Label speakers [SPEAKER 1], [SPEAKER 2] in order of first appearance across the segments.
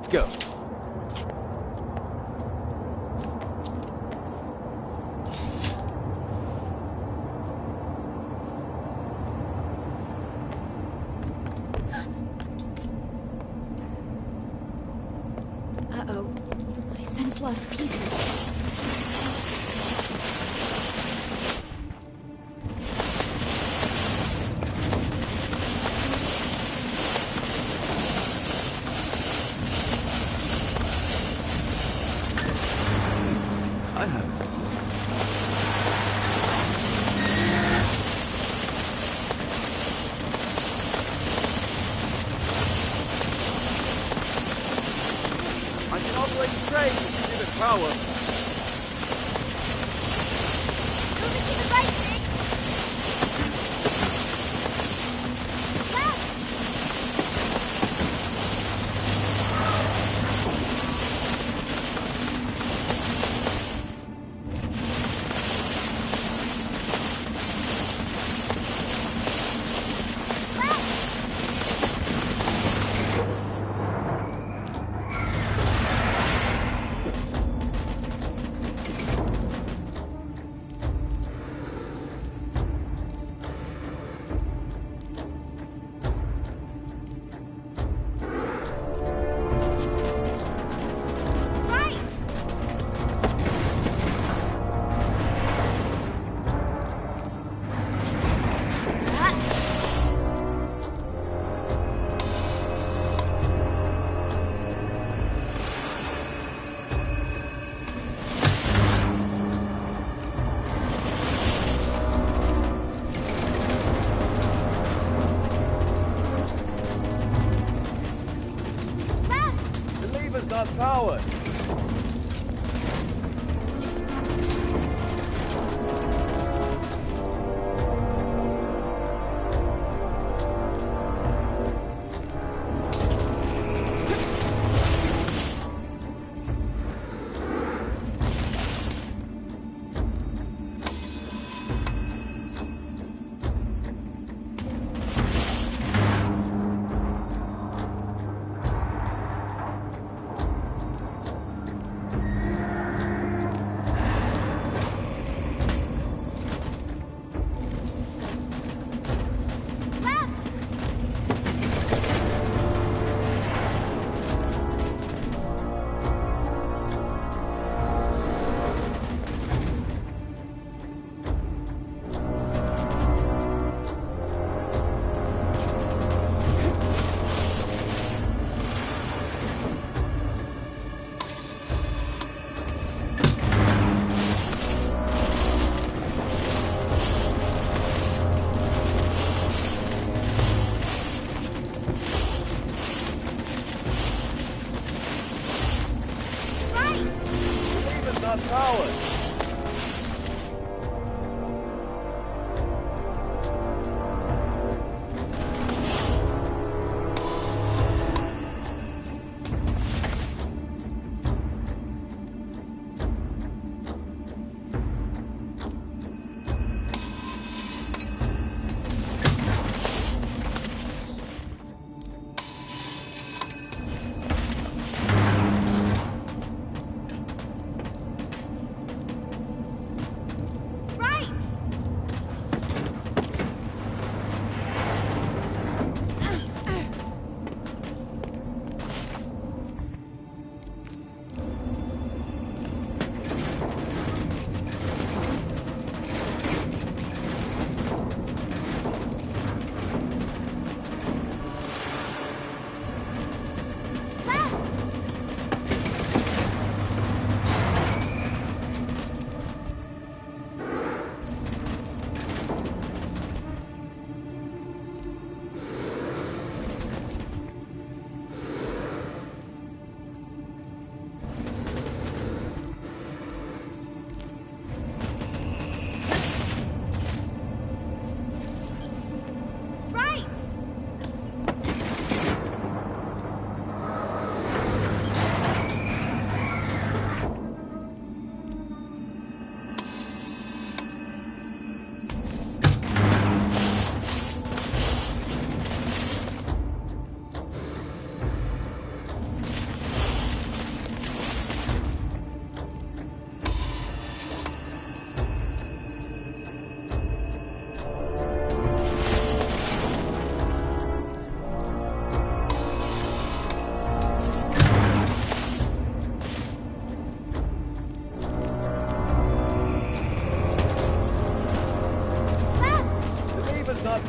[SPEAKER 1] Let's go.
[SPEAKER 2] Uh-oh. I sense lost pieces.
[SPEAKER 1] I have it. I can operate the train using the power.
[SPEAKER 2] Moving to the right, Nick! Left!
[SPEAKER 1] Not powered. Not powered.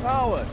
[SPEAKER 1] powered.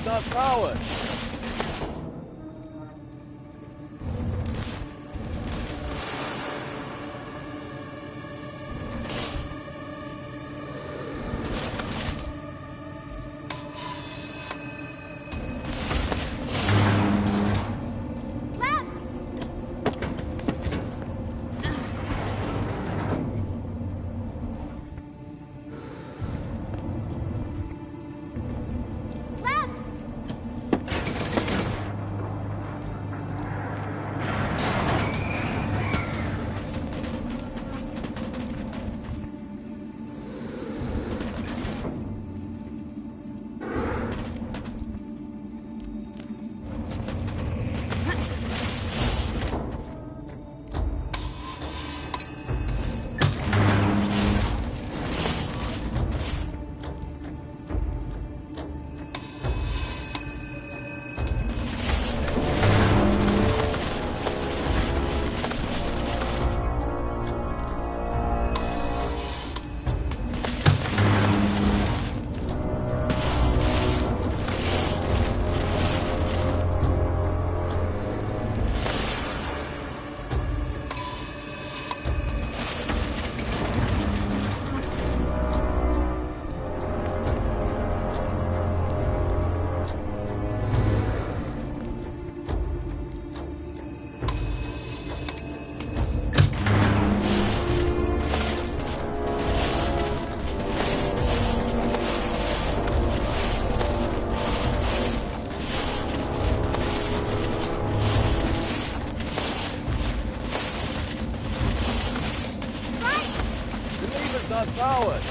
[SPEAKER 1] Not powered. Not powered.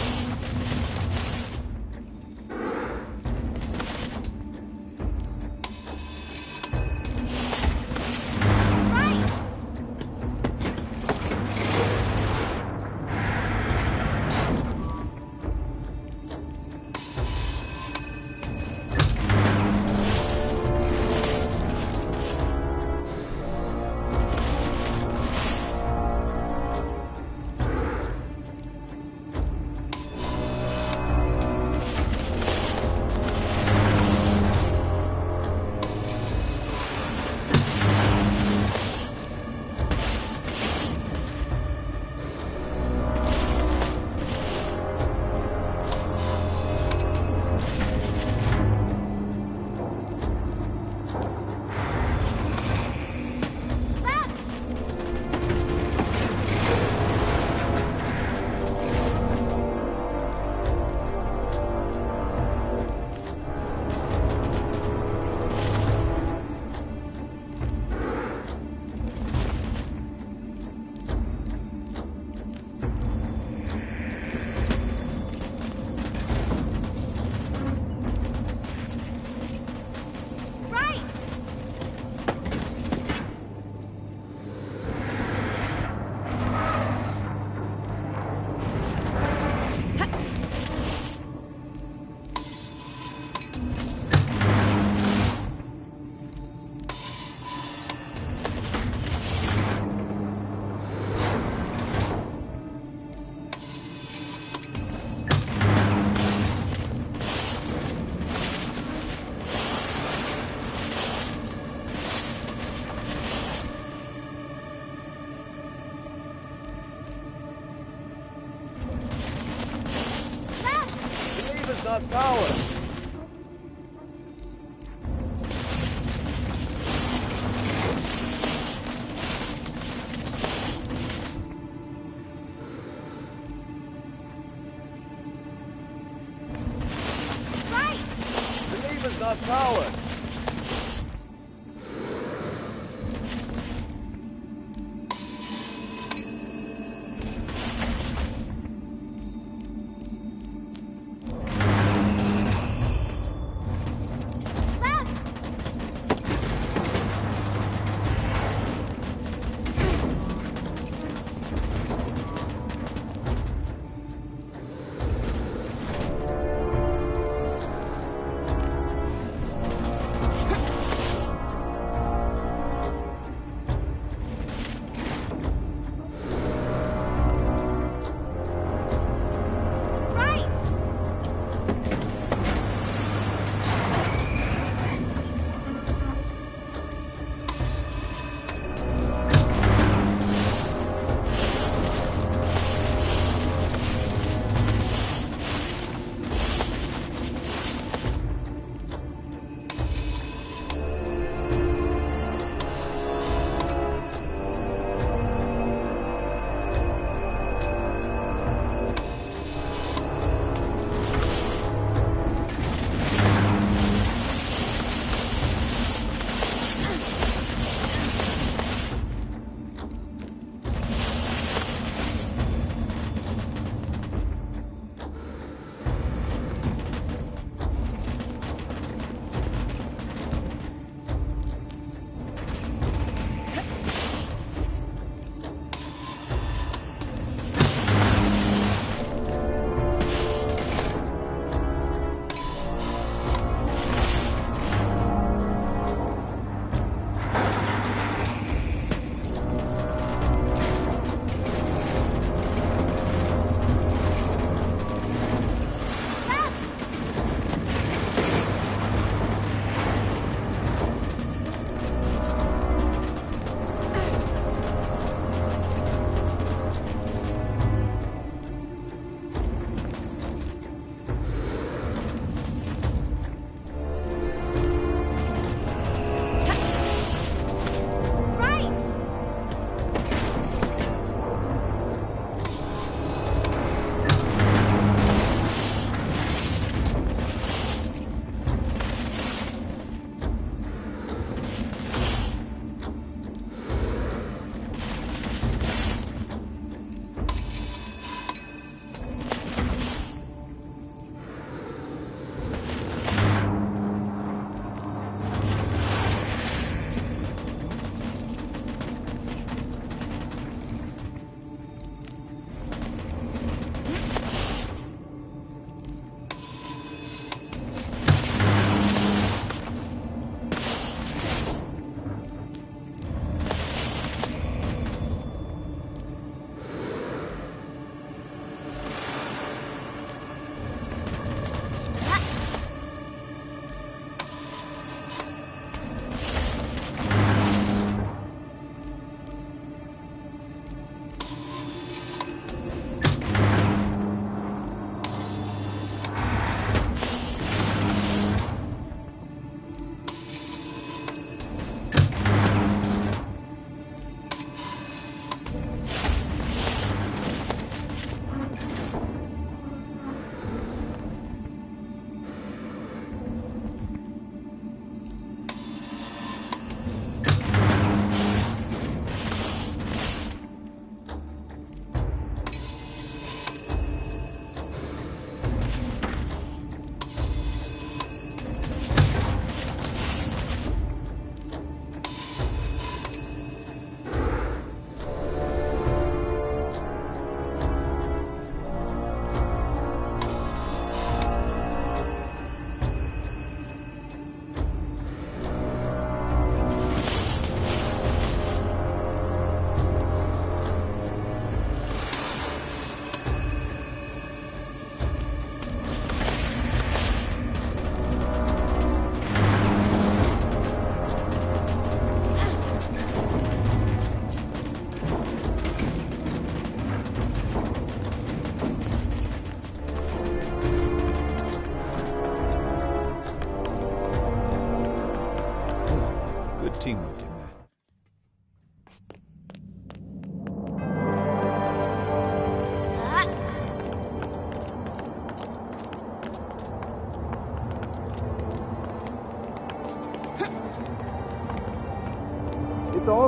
[SPEAKER 1] not power.
[SPEAKER 2] Right!
[SPEAKER 1] The lever's not powered.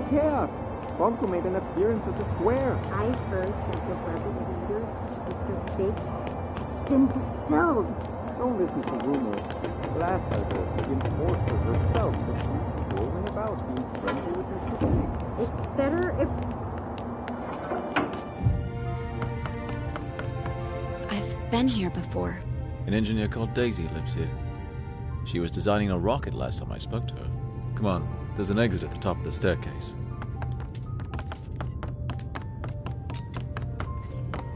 [SPEAKER 3] chaos. Bunko made an appearance at the square.
[SPEAKER 2] I heard that the rebel leader, Mr. Big, has been killed.
[SPEAKER 3] Don't listen to rumors. Last I heard, the enforcer herself was strolling about being friendly with her sister.
[SPEAKER 2] It's better if...
[SPEAKER 4] I've been here before.
[SPEAKER 5] An engineer called Daisy lives here. She was designing a rocket last time I spoke to her. Come on, there's an exit at the top of the staircase.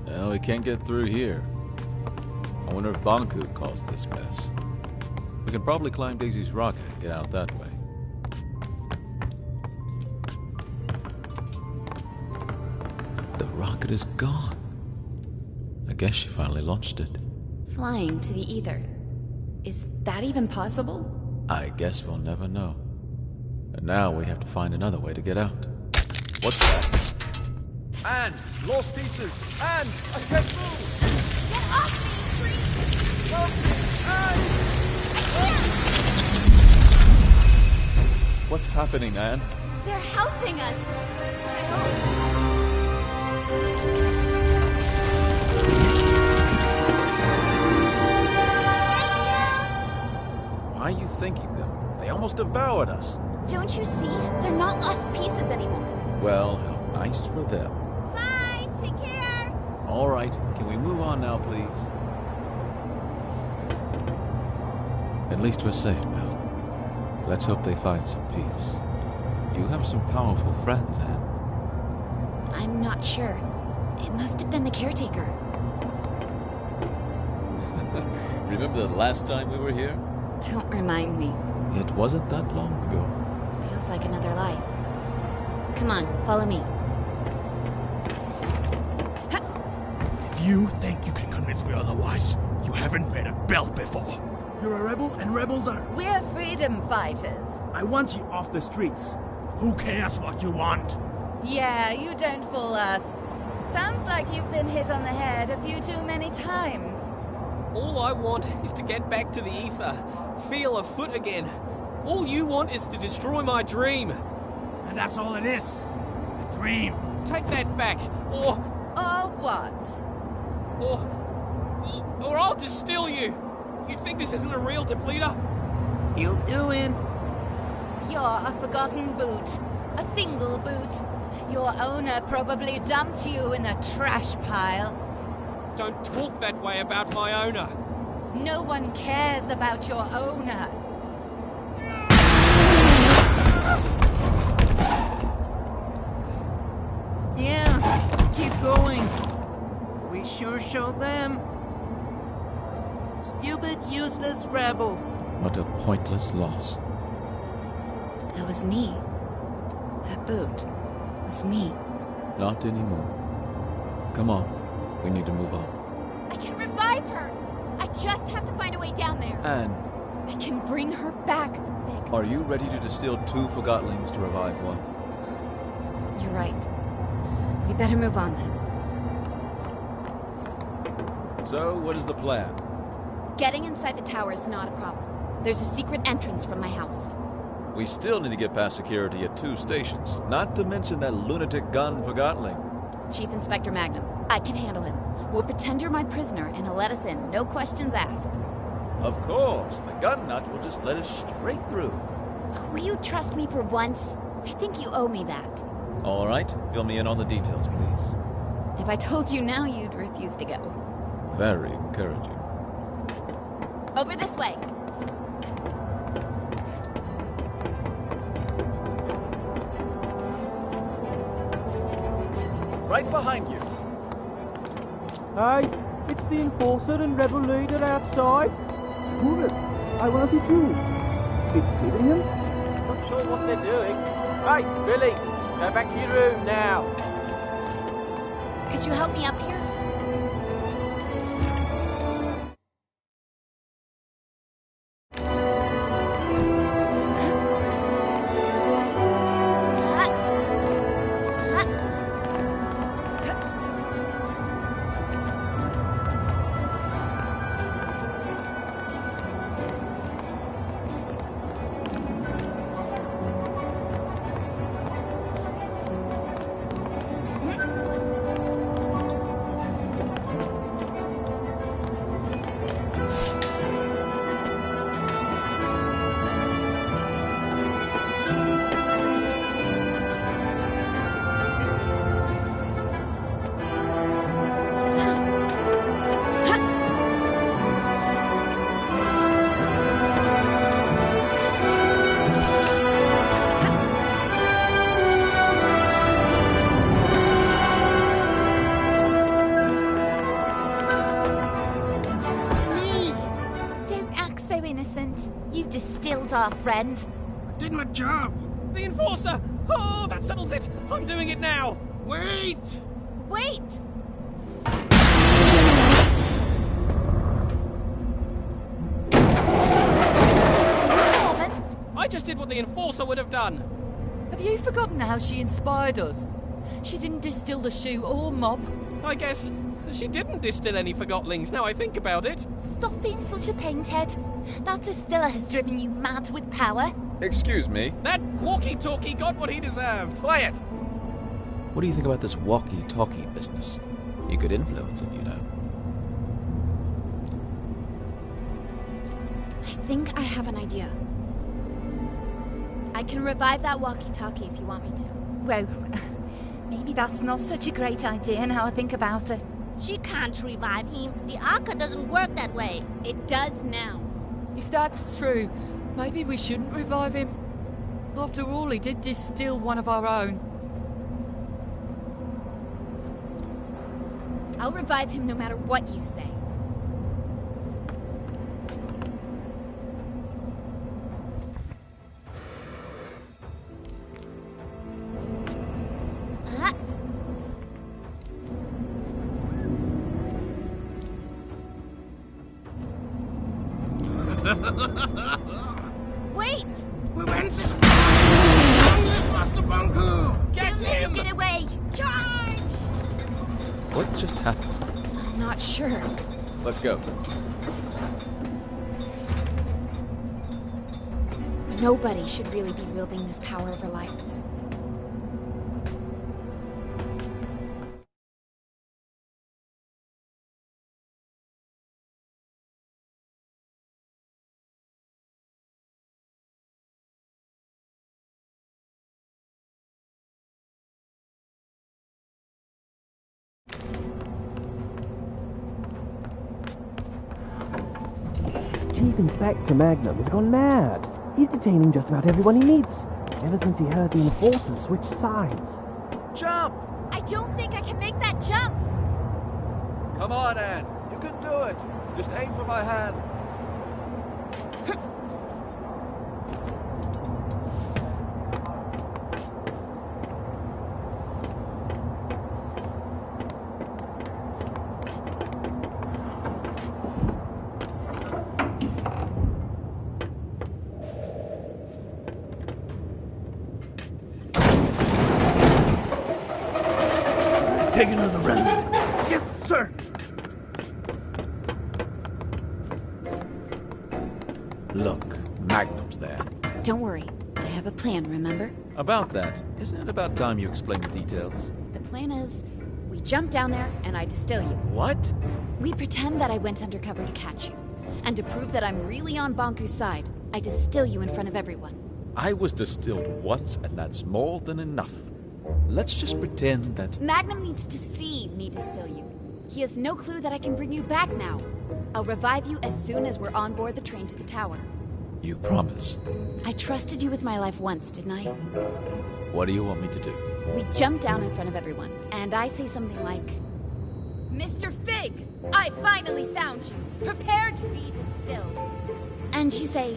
[SPEAKER 5] Well, we can't get through here. I wonder if Banku caused this mess. We can probably climb Daisy's rocket and get out that way. The rocket is gone. I guess she finally launched it.
[SPEAKER 4] Flying to the ether. Is that even possible?
[SPEAKER 5] I guess we'll never know. And now we have to find another way to get out. What's that?
[SPEAKER 1] And lost pieces. And I can't move.
[SPEAKER 2] Get off me, freak!
[SPEAKER 1] Help me. And
[SPEAKER 5] What's happening, Anne?
[SPEAKER 4] They're helping us!
[SPEAKER 5] Why are you thanking them? They almost devoured us.
[SPEAKER 4] Don't you see? They're not lost pieces anymore.
[SPEAKER 5] Well, how nice for them.
[SPEAKER 2] Bye! Take care!
[SPEAKER 5] All right, can we move on now, please? At least we're safe now. Let's hope they find some peace. You have some powerful friends, Anne.
[SPEAKER 4] I'm not sure. It must have been the caretaker.
[SPEAKER 5] Remember the last time we were here?
[SPEAKER 4] Don't remind me.
[SPEAKER 5] It wasn't that long ago.
[SPEAKER 4] Feels like another life. Come on, follow me.
[SPEAKER 6] If you think you can convince me otherwise, you haven't met a belt before.
[SPEAKER 7] You're a rebel, and rebels are...
[SPEAKER 8] We're freedom fighters.
[SPEAKER 7] I want you off the streets.
[SPEAKER 6] Who cares what you want?
[SPEAKER 8] Yeah, you don't fool us. Sounds like you've been hit on the head a few too many times.
[SPEAKER 9] All I want is to get back to the ether, feel a foot again. All you want is to destroy my dream.
[SPEAKER 6] And that's all it is. A dream.
[SPEAKER 9] Take that back, or
[SPEAKER 8] what?
[SPEAKER 9] or I'll just steal you. You think this isn't a real depleter?
[SPEAKER 7] You'll do it.
[SPEAKER 8] You're a forgotten boot. A single boot. Your owner probably dumped you in the trash pile.
[SPEAKER 9] Don't talk that way about my owner.
[SPEAKER 8] No one cares about your owner.
[SPEAKER 7] Yeah, keep going. We sure showed them. Stupid, useless rebel.
[SPEAKER 5] What a pointless loss.
[SPEAKER 4] That was me. That boot was me.
[SPEAKER 5] Not anymore. Come on, we need to move on.
[SPEAKER 4] I can revive her! I just have to find a way down there.
[SPEAKER 5] Anne,
[SPEAKER 4] I can bring her back, Vic.
[SPEAKER 5] are you ready to distill 2 forgotlings to revive one?
[SPEAKER 4] You're right. We better move on then.
[SPEAKER 5] So, what is the plan?
[SPEAKER 4] Getting inside the tower is not a problem. There's a secret entrance from my house.
[SPEAKER 5] We still need to get past security at 2 stations, not to mention that lunatic gun forgotling.
[SPEAKER 4] Chief Inspector Magnum, I can handle him. We'll pretend you're my prisoner and he'll let us in, no questions asked.
[SPEAKER 5] Of course, the gun nut will just let us straight through.
[SPEAKER 4] Will you trust me for once? I think you owe me that.
[SPEAKER 5] All right, fill me in on the details, please.
[SPEAKER 4] If I told you now, you'd refuse to go.
[SPEAKER 5] Very encouraging.
[SPEAKER 4] Over this way.
[SPEAKER 5] Right behind you.
[SPEAKER 3] Hey, it's the enforcer and rebel leader outside. Prove it. I want to see you. It's hitting him?
[SPEAKER 1] not sure what they're doing. Hey, Billy, go back to your room now.
[SPEAKER 4] Could you help me up here?
[SPEAKER 8] our friend.
[SPEAKER 6] I did my job.
[SPEAKER 9] The enforcer! Oh, that settles it! I'm doing it now!
[SPEAKER 6] Wait!
[SPEAKER 8] Wait!
[SPEAKER 9] I just did what the enforcer would have done.
[SPEAKER 10] Have you forgotten how she inspired us? She didn't distill the shoe or mob.
[SPEAKER 9] I guess she didn't distill any forgotlings, now I think about it.
[SPEAKER 8] Stop being such a painthead. That distiller has driven you mad with power.
[SPEAKER 5] Excuse me.
[SPEAKER 9] That walkie-talkie got what he deserved. Quiet!
[SPEAKER 5] What do you think about this walkie-talkie business? You could influence him, you know.
[SPEAKER 4] I think I have an idea. I can revive that walkie-talkie if you want me to.
[SPEAKER 8] Well, maybe that's not such a great idea now I think about it.
[SPEAKER 11] She can't revive him. The Arca doesn't work that way.
[SPEAKER 4] It does now.
[SPEAKER 10] If that's true, maybe we shouldn't revive him. After all, he did distill one of our own.
[SPEAKER 4] I'll revive him no matter what you say.
[SPEAKER 8] Wait!
[SPEAKER 6] Wences! Master Bunku!
[SPEAKER 9] Get him!
[SPEAKER 8] Get away!
[SPEAKER 11] Charge!
[SPEAKER 5] What just happened?
[SPEAKER 4] I'm not sure.
[SPEAKER 5] Let's go.
[SPEAKER 4] Nobody should really be wielding this power over life.
[SPEAKER 3] Chief Inspector Magnum has gone mad. He's detaining just about everyone he meets, ever since he heard the enforcers switch sides.
[SPEAKER 1] Jump!
[SPEAKER 4] I don't think I can make that jump!
[SPEAKER 1] Come on, Anne. You can do it. Just aim for my hand.
[SPEAKER 3] Take another run. Yes, sir.
[SPEAKER 5] Look, Magnum's there.
[SPEAKER 4] Don't worry. I have a plan, remember?
[SPEAKER 5] About that, isn't it about time you explain the details?
[SPEAKER 4] The plan is, we jump down there and I distill you.
[SPEAKER 5] What?
[SPEAKER 4] We pretend that I went undercover to catch you. And to prove that I'm really on Bonku's side, I distill you in front of everyone.
[SPEAKER 5] I was distilled once, and that's more than enough. Let's just pretend that...
[SPEAKER 4] Magnum needs to see me distill you. He has no clue that I can bring you back now. I'll revive you as soon as we're on board the train to the tower.
[SPEAKER 5] You promise?
[SPEAKER 4] I trusted you with my life once, didn't I?
[SPEAKER 5] What do you want me to do?
[SPEAKER 4] We jump down in front of everyone, and I say something like, Mr. Fig, I finally found you. Prepare to be distilled. And you say,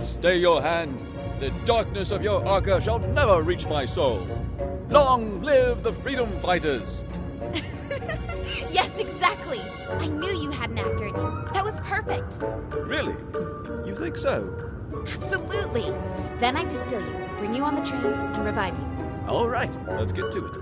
[SPEAKER 5] Stay your hand. The darkness of your Arca shall never reach my soul. Long live the freedom fighters!
[SPEAKER 4] Yes, exactly. I knew you had an actor in you. That was perfect.
[SPEAKER 5] Really? You think so?
[SPEAKER 4] Absolutely. Then I distill you, bring you on the train, and revive you.
[SPEAKER 5] All right, let's get to it.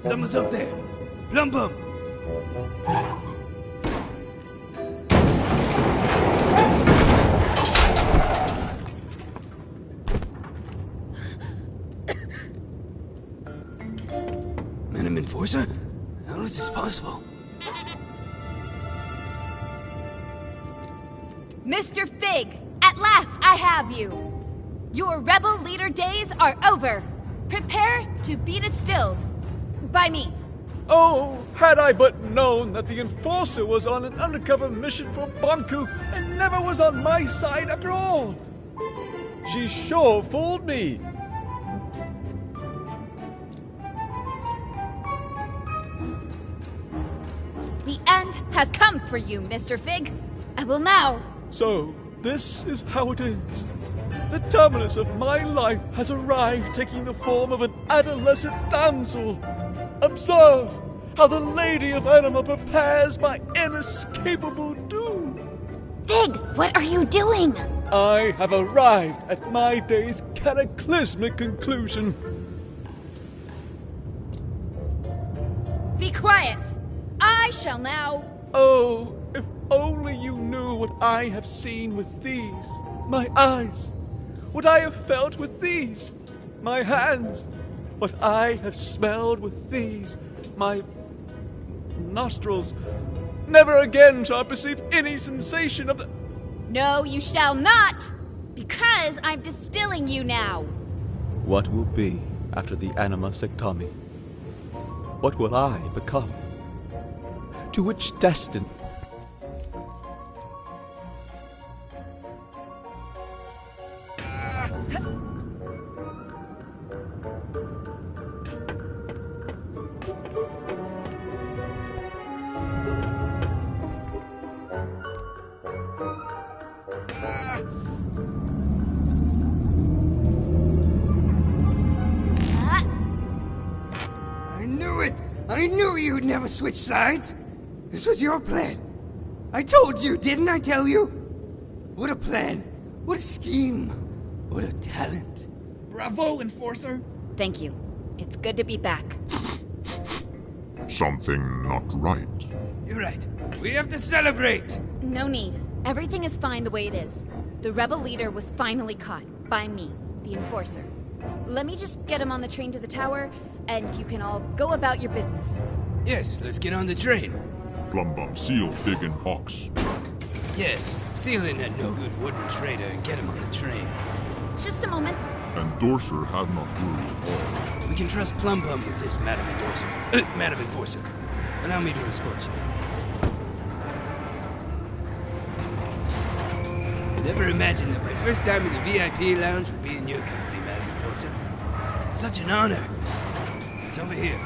[SPEAKER 6] Someone's up there. Lump 'em. Madam Enforcer? How is this possible?
[SPEAKER 4] Mr. Fig, at last I have you! Your rebel leader days are over. Prepare to be distilled. By me.
[SPEAKER 5] Oh, had I but known that the Enforcer was on an undercover mission for Banku and never was on my side after all! She sure fooled me!
[SPEAKER 4] The end has come for you, Mr. Fig. I will now...
[SPEAKER 5] So, this is how it is. The terminus of my life has arrived, taking the form of an adolescent damsel. Observe how the Lady of Anima prepares my inescapable doom.
[SPEAKER 4] Fig, what are you doing?
[SPEAKER 5] I have arrived at my day's cataclysmic conclusion.
[SPEAKER 4] Be quiet. I shall now...
[SPEAKER 5] Oh, if only you knew what I have seen with these, my eyes. What I have felt with these, my hands. What I have smelled with these, my nostrils. Never again shall I perceive any sensation of the...
[SPEAKER 4] No, you shall not! Because I'm distilling you now.
[SPEAKER 5] What will be after the anima sectami? What will I become? To which destiny?
[SPEAKER 12] I knew you'd never switch sides. This was your plan. I told you, didn't I tell you? What a plan. What a scheme. What a talent.
[SPEAKER 7] Bravo, Enforcer.
[SPEAKER 4] Thank you. It's good to be back.
[SPEAKER 13] Something not right.
[SPEAKER 12] You're right. We have to celebrate.
[SPEAKER 4] No need. Everything is fine the way it is. The rebel leader was finally caught. By me, the Enforcer. Let me just get him on the train to the tower, and you can all go about your business.
[SPEAKER 12] Yes, let's get on the train.
[SPEAKER 13] Plumbum, seal Fig in box.
[SPEAKER 12] Yes, seal in that no-good wooden traitor and get him on the train.
[SPEAKER 4] Just a moment.
[SPEAKER 13] Endorser have not worried at all.
[SPEAKER 12] We can trust Plum Bum with this, Madam Endorser. Madam Enforcer. Allow me to escort you. I never imagined that my first time in the VIP lounge would be in your company, Madam Enforcer. Such an honor. It's over here.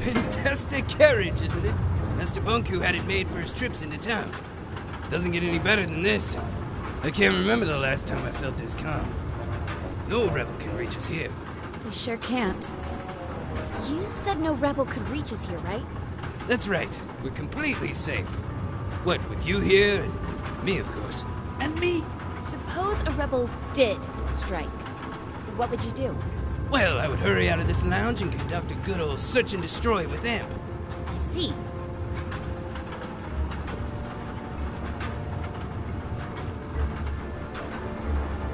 [SPEAKER 12] Fantastic carriage, isn't it? Master Bunku had it made for his trips into town. Doesn't get any better than this. I can't remember the last time I felt this calm. No rebel can reach us here.
[SPEAKER 4] They sure can't. You said no rebel could reach us here, right?
[SPEAKER 12] That's right. We're completely safe. What, with you here and me, of course.
[SPEAKER 7] And me?
[SPEAKER 4] Suppose a rebel did strike. What would you do?
[SPEAKER 12] Well, I would hurry out of this lounge and conduct a good old search and destroy with Amp.
[SPEAKER 4] I see.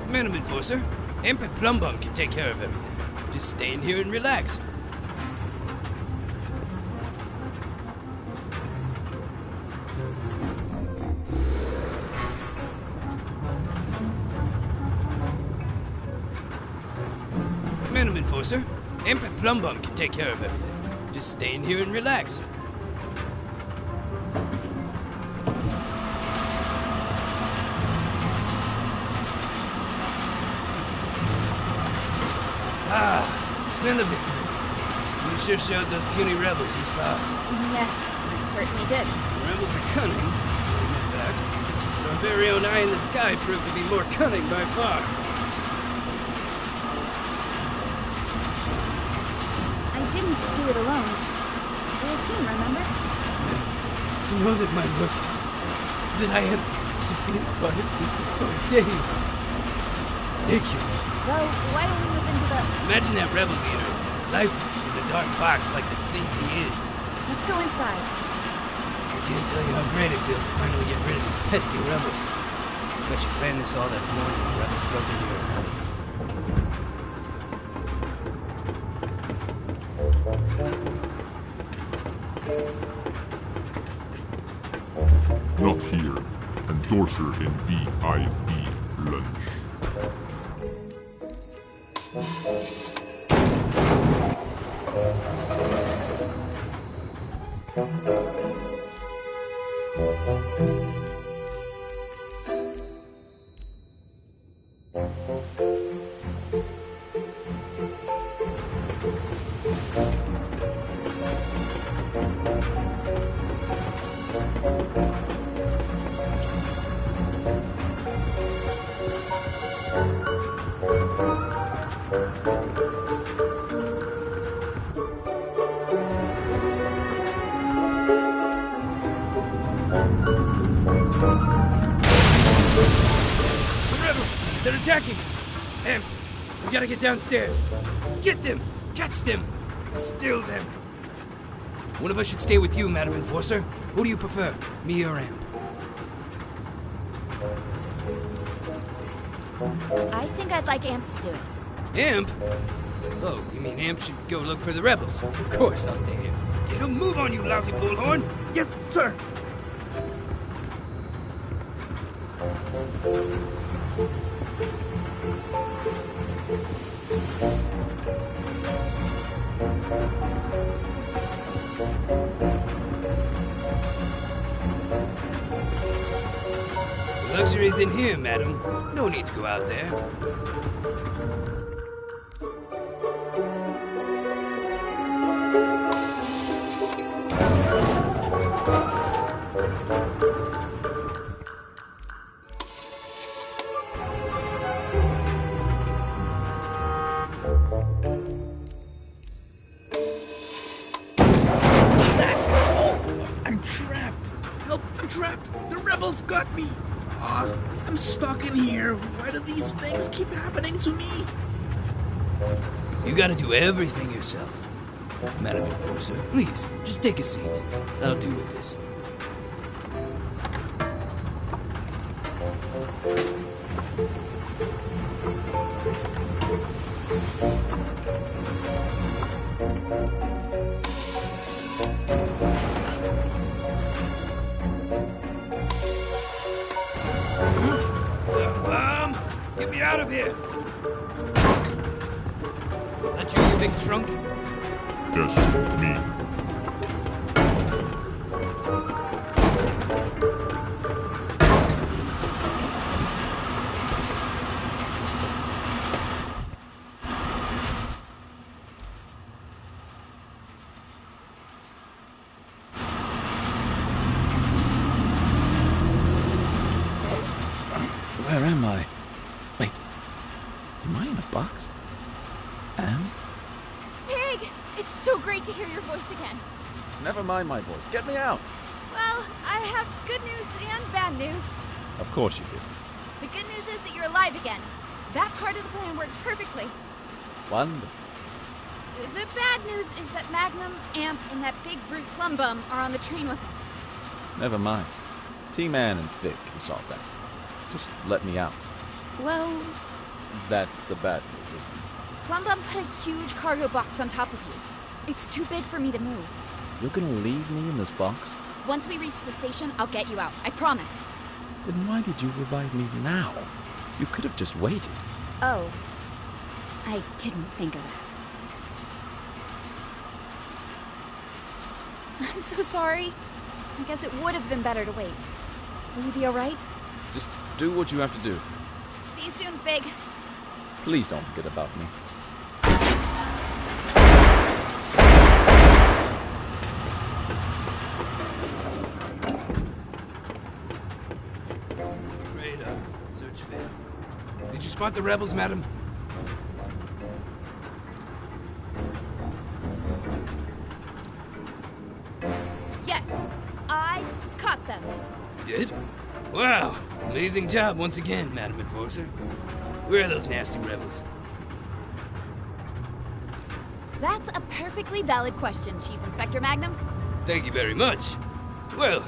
[SPEAKER 12] Madam Enforcer, Amp and Plum Bum can take care of everything. Just stay in here and relax. Madam Enforcer, Amp and Plum Bum can take care of everything. Just stay in here and relax. Ah, smell of victory. You sure showed those puny rebels who's boss.
[SPEAKER 4] Yes, I certainly did.
[SPEAKER 12] The rebels are cunning, I admit that. But our very own eye in the sky proved to be more cunning by far.
[SPEAKER 4] I didn't do it alone. We're a team, remember?
[SPEAKER 12] To know that my work is... that I have to be a part of this historic days. Thank you.
[SPEAKER 4] Well, why don't we move into the...
[SPEAKER 12] Imagine that rebel leader, lifeless in a dark box like the thing he is.
[SPEAKER 4] Let's go inside.
[SPEAKER 12] I can't tell you how great it feels to finally get rid of these pesky rebels. Bet you planned this all that morning the rebels broke into your home.
[SPEAKER 13] Not here. Endorser in VIP lunch.
[SPEAKER 12] They're attacking! Em, we gotta get downstairs. Get them! Catch them! Still them! One of us should stay with you, Madam Enforcer. Who do you prefer, me or Amp?
[SPEAKER 4] I think I'd like Amp to do it.
[SPEAKER 12] Amp? Oh, you mean Amp should go look for the rebels? Of course, I'll stay here. Get a move on, you lousy bullhorn!
[SPEAKER 3] Yes, sir.
[SPEAKER 12] The luxury's in here, madam. No need to go out there.
[SPEAKER 7] I'm trapped. Help, I'm trapped. The rebels got me. I'm stuck in here. Why do these things keep happening to me?
[SPEAKER 12] You gotta do everything yourself. Madam Enforcer, please, just take a seat. I'll deal with this. Get me out of here! Is that you big trunk?
[SPEAKER 13] Yes, me.
[SPEAKER 5] Where am I? Wait, am I in a box? Anne?
[SPEAKER 4] Pig! It's so great to hear your voice again.
[SPEAKER 1] Never mind my voice. Get me out.
[SPEAKER 4] Well, I have good news and bad news.
[SPEAKER 1] Of course you do.
[SPEAKER 4] The good news is that you're alive again. That part of the plan worked perfectly.
[SPEAKER 1] Wonderful.
[SPEAKER 4] The bad news is that Magnum, Amp, and that big brute Plumbum are on the train with us.
[SPEAKER 1] Never mind. T-Man and Fig can solve that. Just let me out.
[SPEAKER 4] Well,
[SPEAKER 1] That's the bad news, isn't it?
[SPEAKER 4] Plumbum put a huge cargo box on top of you. It's too big for me to move.
[SPEAKER 1] You're gonna leave me in this box?
[SPEAKER 4] Once we reach the station, I'll get you out. I promise.
[SPEAKER 1] Then why did you revive me now? You could have just waited.
[SPEAKER 4] Oh. I didn't think of that. I'm so sorry. I guess it would have been better to wait. Will you be alright?
[SPEAKER 1] Just do what you have to do.
[SPEAKER 4] See you soon, Fig.
[SPEAKER 1] Please don't forget about me.
[SPEAKER 12] spot the rebels, madam?
[SPEAKER 4] Yes, I caught them.
[SPEAKER 12] You did? Wow, amazing job once again, Madam Enforcer. Where are those nasty rebels?
[SPEAKER 4] That's a perfectly valid question, Chief Inspector Magnum.
[SPEAKER 12] Thank you very much. Well,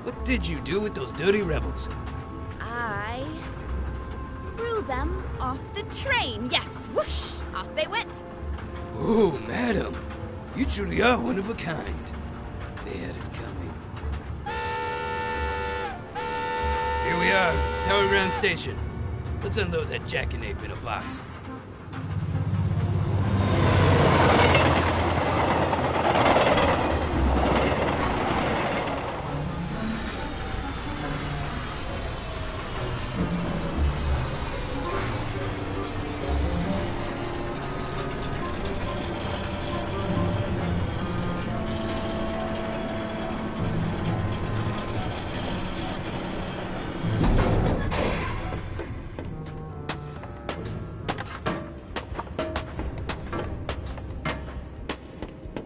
[SPEAKER 12] what did you do with those dirty rebels?
[SPEAKER 4] I threw them off the train. Yes, whoosh, off they went.
[SPEAKER 12] Oh, madam, you truly are one of a kind. They had it coming. Here we are, Tower Ground Station. Let's unload that jackanape in a box.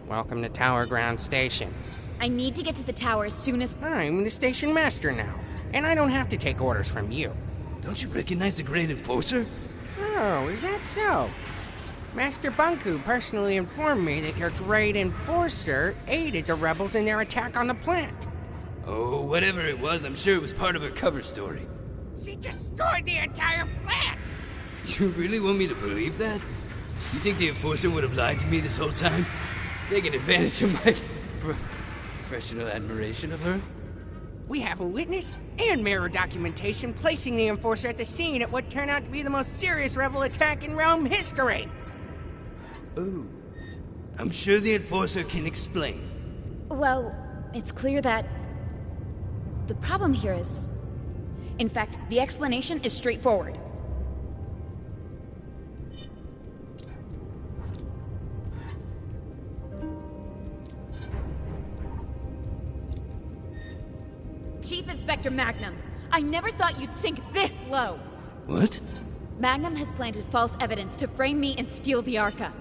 [SPEAKER 14] Welcome to Tower Ground Station.
[SPEAKER 4] I need to get to the tower as soon as...
[SPEAKER 14] I'm the station master now, and I don't have to take orders from you.
[SPEAKER 12] Don't you recognize the Great Enforcer?
[SPEAKER 14] Oh, is that so? Master Bunku personally informed me that your Great Enforcer aided the rebels in their attack on the plant.
[SPEAKER 12] Oh, whatever it was, I'm sure it was part of her cover story.
[SPEAKER 14] She destroyed the entire plant!
[SPEAKER 12] You really want me to believe that? You think the Enforcer would have lied to me this whole time? Taking advantage of my professional admiration of her?
[SPEAKER 14] We have a witness and mirror documentation placing the Enforcer at the scene at what turned out to be the most serious rebel attack in realm history.
[SPEAKER 12] Oh. I'm sure the Enforcer can explain.
[SPEAKER 4] Well, it's clear that... the problem here is... in fact, the explanation is straightforward. Chief Inspector Magnum, I never thought you'd sink this low.
[SPEAKER 12] What?
[SPEAKER 4] Magnum has planted false evidence to frame me and steal the Arca.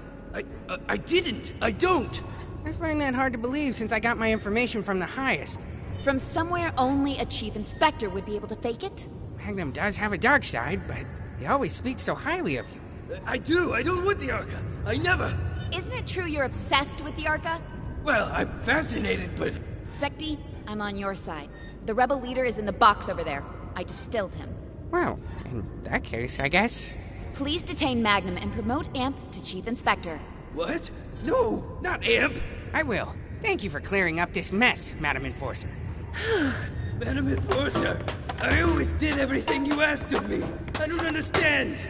[SPEAKER 12] I didn't! I don't!
[SPEAKER 14] I find that hard to believe since I got my information from the highest.
[SPEAKER 4] From somewhere only a Chief Inspector would be able to fake it?
[SPEAKER 14] Magnum does have a dark side, but he always speaks so highly of you.
[SPEAKER 12] I do! I don't want the Arca! I never!
[SPEAKER 4] Isn't it true you're obsessed with the Arca?
[SPEAKER 12] Well, I'm fascinated, but...
[SPEAKER 4] Sekti, I'm on your side. The rebel leader is in the box over there. I distilled him.
[SPEAKER 14] Well, in that case, I guess...
[SPEAKER 4] Please detain Magnum and promote Amp to Chief Inspector.
[SPEAKER 12] What? No, not Amp!
[SPEAKER 14] I will. Thank you for clearing up this mess, Madam Enforcer.
[SPEAKER 12] Madam Enforcer, I always did everything you asked of me. I don't understand.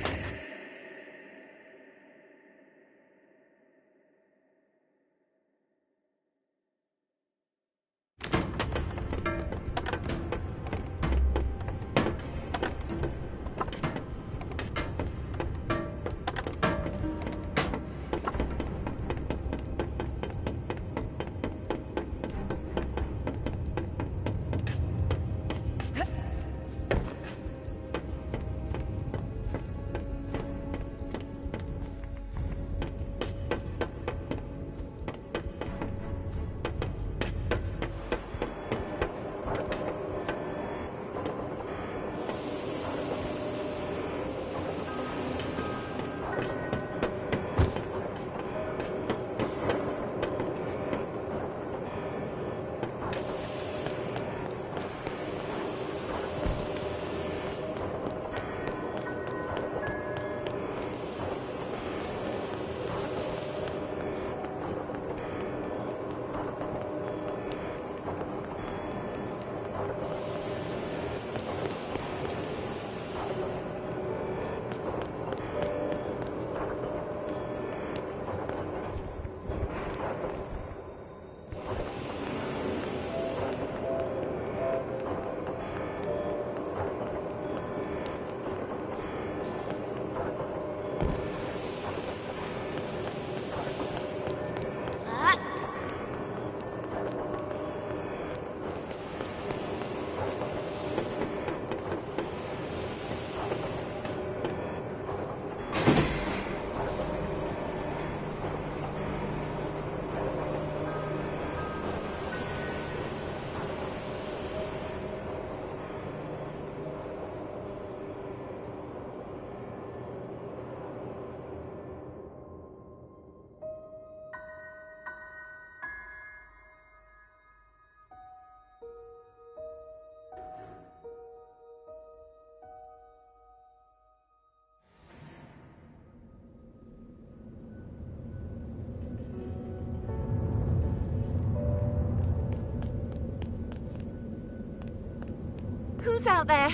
[SPEAKER 15] loose out there.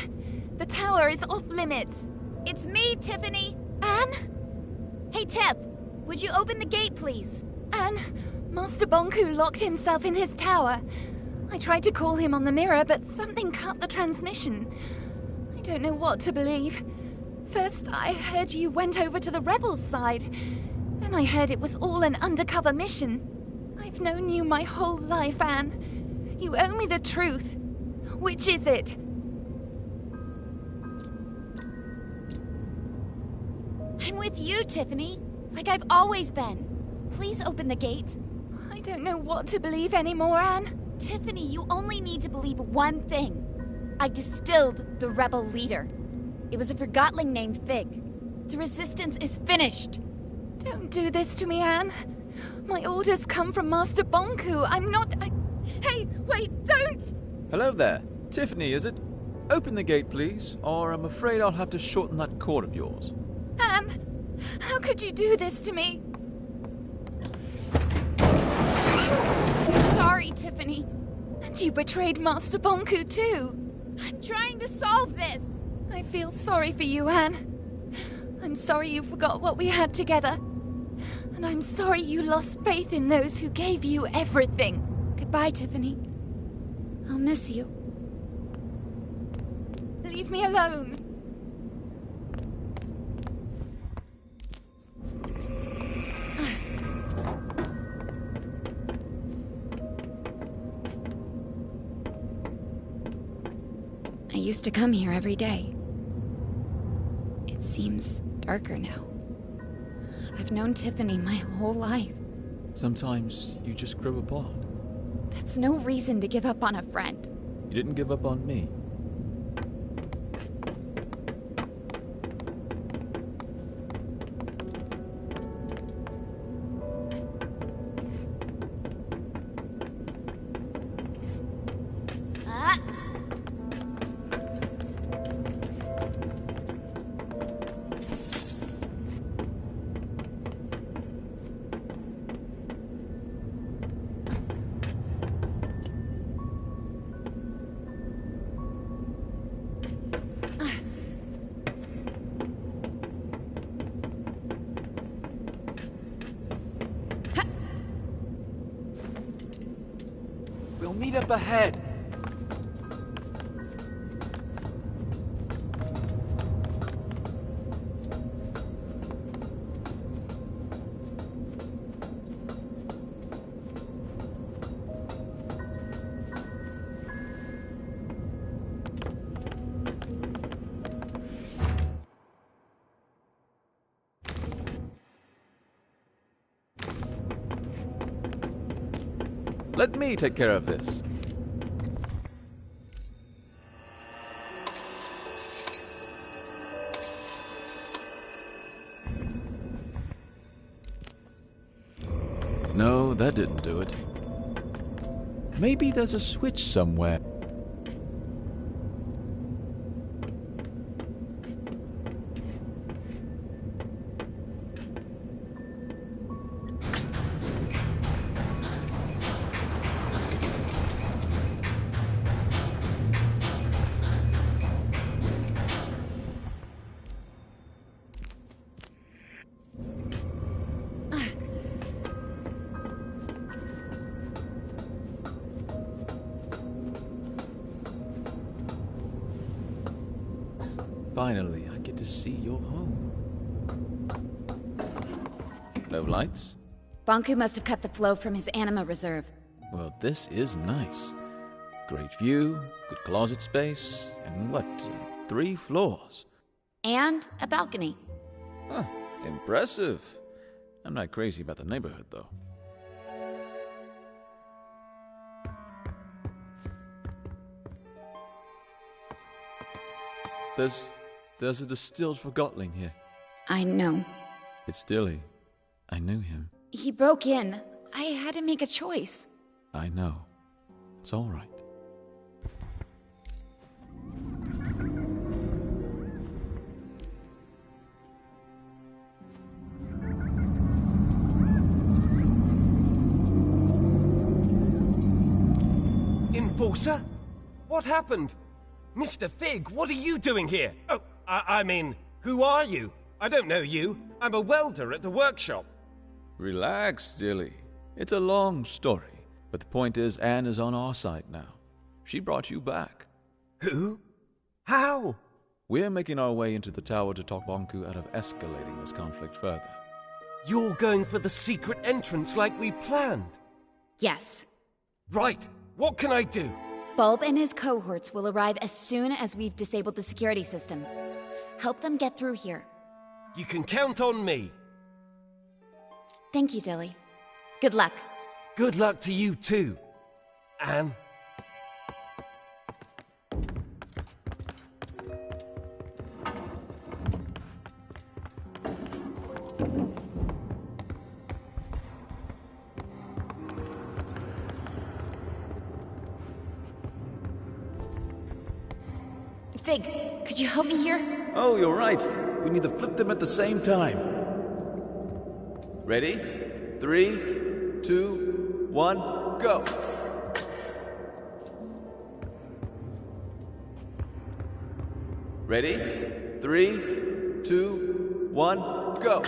[SPEAKER 15] The tower is off limits.
[SPEAKER 4] It's me, Tiffany.
[SPEAKER 15] Anne?
[SPEAKER 4] Hey, Tiff. Would you open the gate, please?
[SPEAKER 15] Anne, Master Bonku locked himself in his tower. I tried to call him on the mirror, but something cut the transmission. I don't know what to believe. First, I heard you went over to the rebels' side. Then I heard it was all an undercover mission. I've known you my whole life, Anne. You owe me the truth. Which is it?
[SPEAKER 4] I'm with you, Tiffany. Like I've always been. Please open the gate.
[SPEAKER 15] I don't know what to believe anymore, Anne.
[SPEAKER 4] Tiffany, you only need to believe one thing. I distilled the rebel leader. It was a forgotling named Fig. The resistance is finished.
[SPEAKER 15] Don't do this to me, Anne. My orders come from Master Bonku. I'm not... Hey, wait, don't!
[SPEAKER 5] Hello there. Tiffany, is it? Open the gate, please, or I'm afraid I'll have to shorten that cord of yours.
[SPEAKER 15] Anne, how could you do this to me?
[SPEAKER 4] Sorry, Tiffany.
[SPEAKER 15] And you betrayed Master Bonku, too.
[SPEAKER 4] I'm trying to solve this.
[SPEAKER 15] I feel sorry for you, Anne. I'm sorry you forgot what we had together. And I'm sorry you lost faith in those who gave you everything.
[SPEAKER 4] Goodbye, Tiffany. I'll miss you.
[SPEAKER 15] Leave me alone.
[SPEAKER 4] I used to come here every day. It seems darker now. I've known Tiffany my whole life.
[SPEAKER 5] Sometimes you just grow apart.
[SPEAKER 4] That's no reason to give up on a friend.
[SPEAKER 5] You didn't give up on me. We'll meet up ahead. Let me take care of this. No, that didn't do it. Maybe there's a switch somewhere. Finally, I get to see your home. No lights?
[SPEAKER 4] Bonku must have cut the flow from his anima reserve.
[SPEAKER 5] Well, this is nice. Great view, good closet space, and what, 3 floors?
[SPEAKER 4] And a balcony.
[SPEAKER 5] Huh, impressive. I'm not crazy about the neighborhood, though. There's a distilled forgotling here.
[SPEAKER 4] I know.
[SPEAKER 5] It's Dilly. I knew him.
[SPEAKER 4] He broke in. I had to make a choice.
[SPEAKER 5] I know. It's all right.
[SPEAKER 16] Enforcer? What happened? Mr. Fig, what are you doing here? Oh, I mean, who are you? I don't know you. I'm a welder at the workshop.
[SPEAKER 5] Relax, Dilly. It's a long story, but the point is Anne is on our side now. She brought you back.
[SPEAKER 16] Who? How?
[SPEAKER 5] We're making our way into the tower to talk Bonku out of escalating this conflict further.
[SPEAKER 16] You're going for the secret entrance like we planned?
[SPEAKER 4] Yes.
[SPEAKER 16] Right. What can I do?
[SPEAKER 4] Bulb and his cohorts will arrive as soon as we've disabled the security systems. Help them get through here.
[SPEAKER 16] You can count on me.
[SPEAKER 4] Thank you, Dilly. Good luck.
[SPEAKER 16] Good luck to you too, Anne.
[SPEAKER 4] Fig, could you help me here?
[SPEAKER 5] Oh, you're right. We need to flip them at the same time. Ready? 3, 2, 1, go! Ready? 3, 2, 1, go!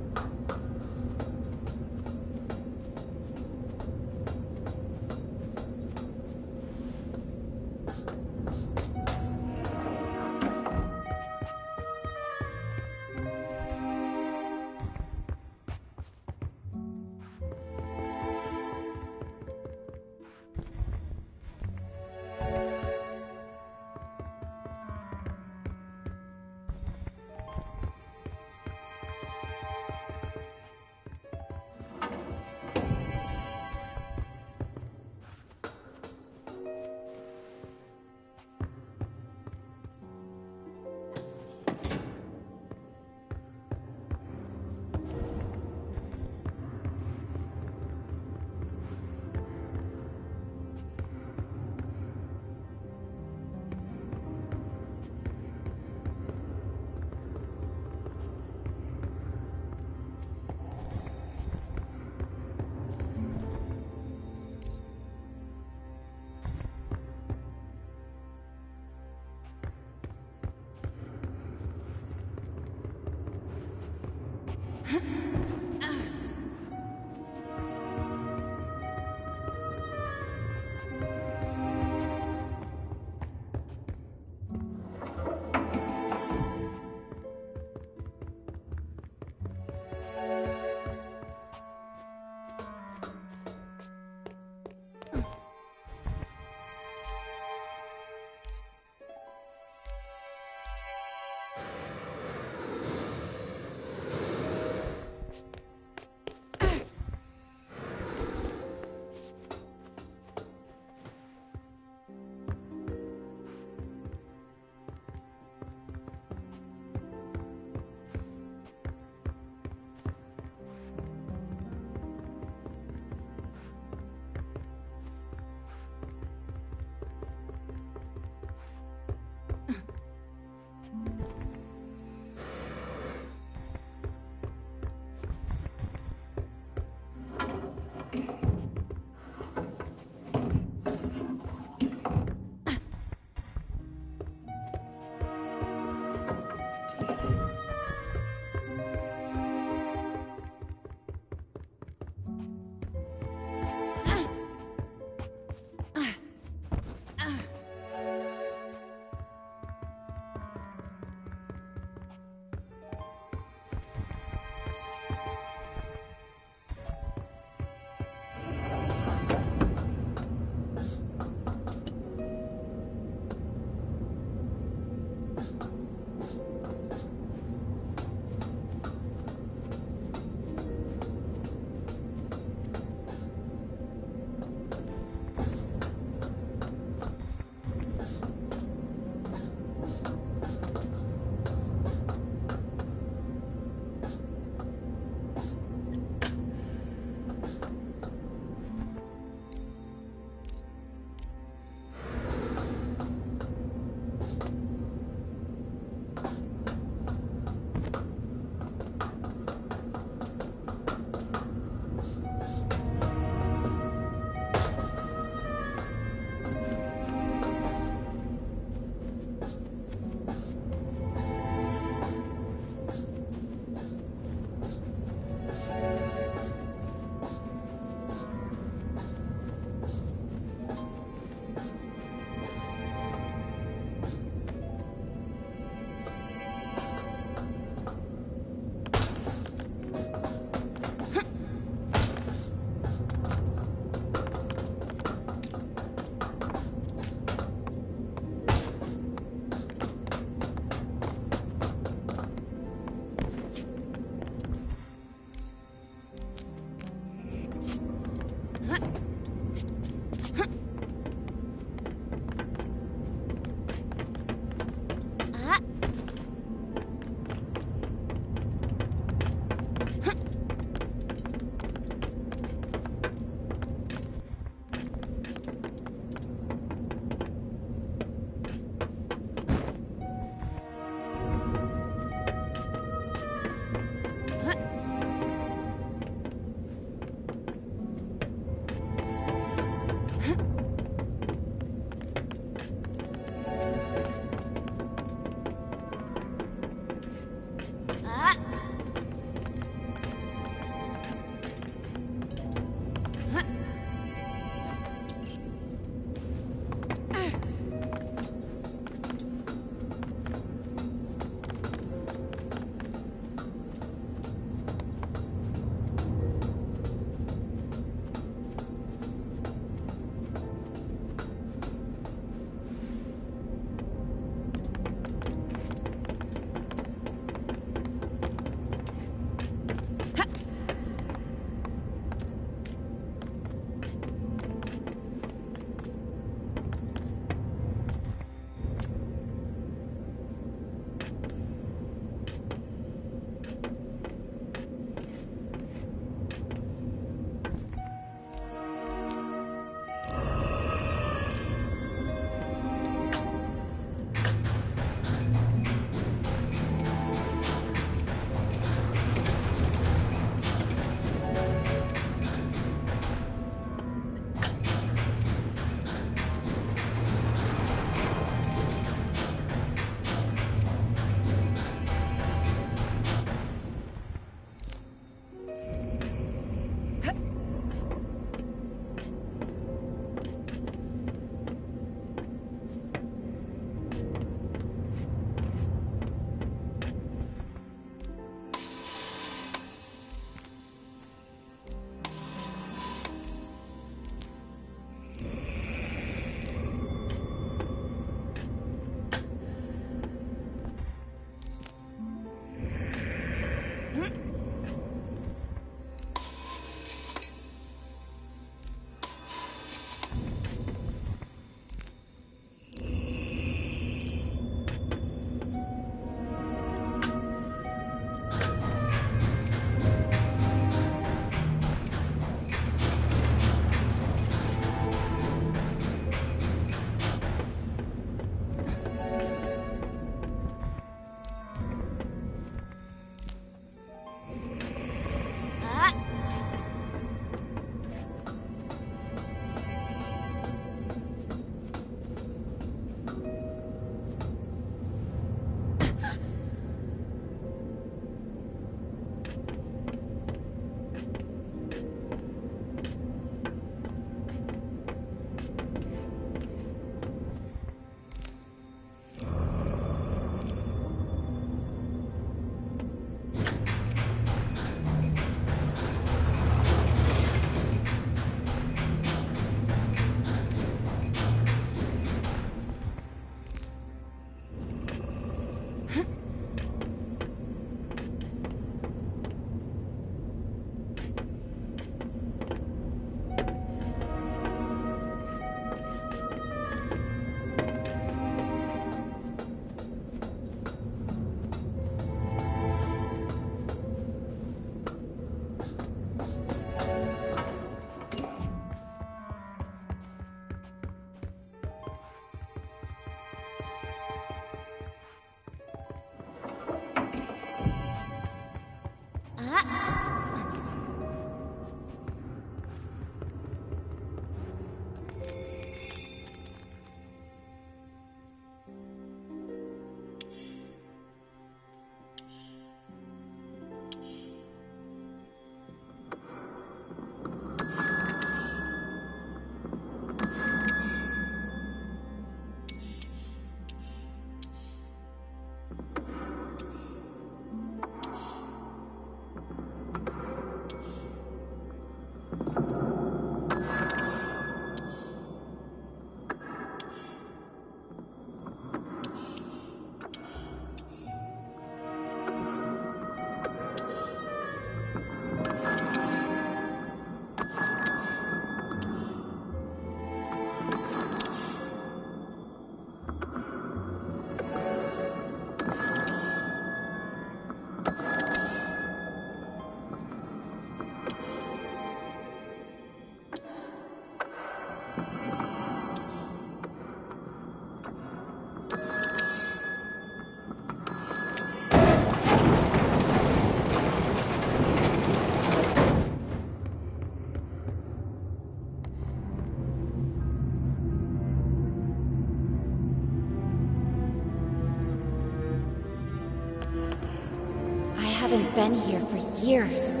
[SPEAKER 4] haven't been here for years.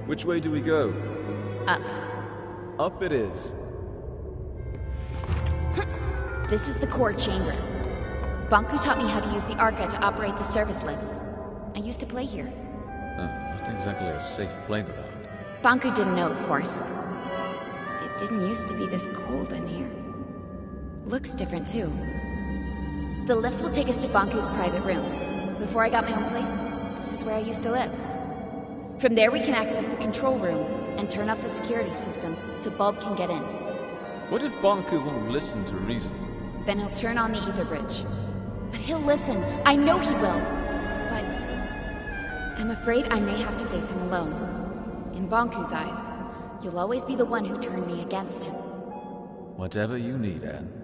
[SPEAKER 5] Which way do we go?
[SPEAKER 4] Up.
[SPEAKER 5] Up it is.
[SPEAKER 4] This is the core chamber. Banku taught me how to use the Arca to operate the service lifts. I used to play here.
[SPEAKER 5] Not exactly a safe playground.
[SPEAKER 4] Banku didn't know, of course. It didn't used to be this cold in here. Looks different, too. The lifts will take us to Banku's private rooms. Before I got my own place, this is where I used to live. From there we can access the control room and turn off the security system so Bulb can get in.
[SPEAKER 5] What if Banku won't listen to reason?
[SPEAKER 4] Then he'll turn on the ether bridge. But he'll listen. I know he will. But I'm afraid I may have to face him alone. In Banku's eyes, you'll always be the one who turned me against him.
[SPEAKER 5] Whatever you need, Anne.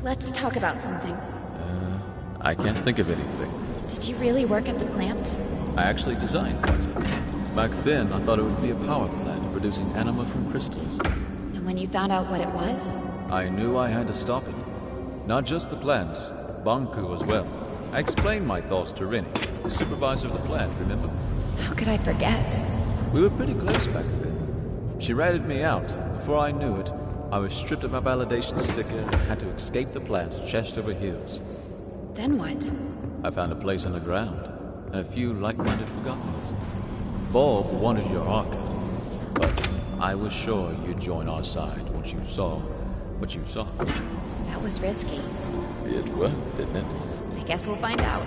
[SPEAKER 4] Let's talk about something.
[SPEAKER 5] I can't think of anything.
[SPEAKER 4] Did you really work at the plant?
[SPEAKER 5] I actually designed parts of it. Back then, I thought it would be a power plant producing anima from crystals.
[SPEAKER 4] And when you found out what it was?
[SPEAKER 5] I knew I had to stop it. Not just the plant, Banku as well. I explained my thoughts to Rennie, the supervisor of the plant, remember?
[SPEAKER 4] How could I forget?
[SPEAKER 5] We were pretty close back then. She ratted me out. Before I knew it, I was stripped of my validation sticker and had to escape the plant chest over heels.
[SPEAKER 4] Then what?
[SPEAKER 5] I found a place underground, and a few like-minded forgottens. Bulb wanted your Arca, but I was sure you'd join our side once you saw what you saw.
[SPEAKER 4] That was risky.
[SPEAKER 5] It worked, didn't it?
[SPEAKER 4] I guess we'll find out.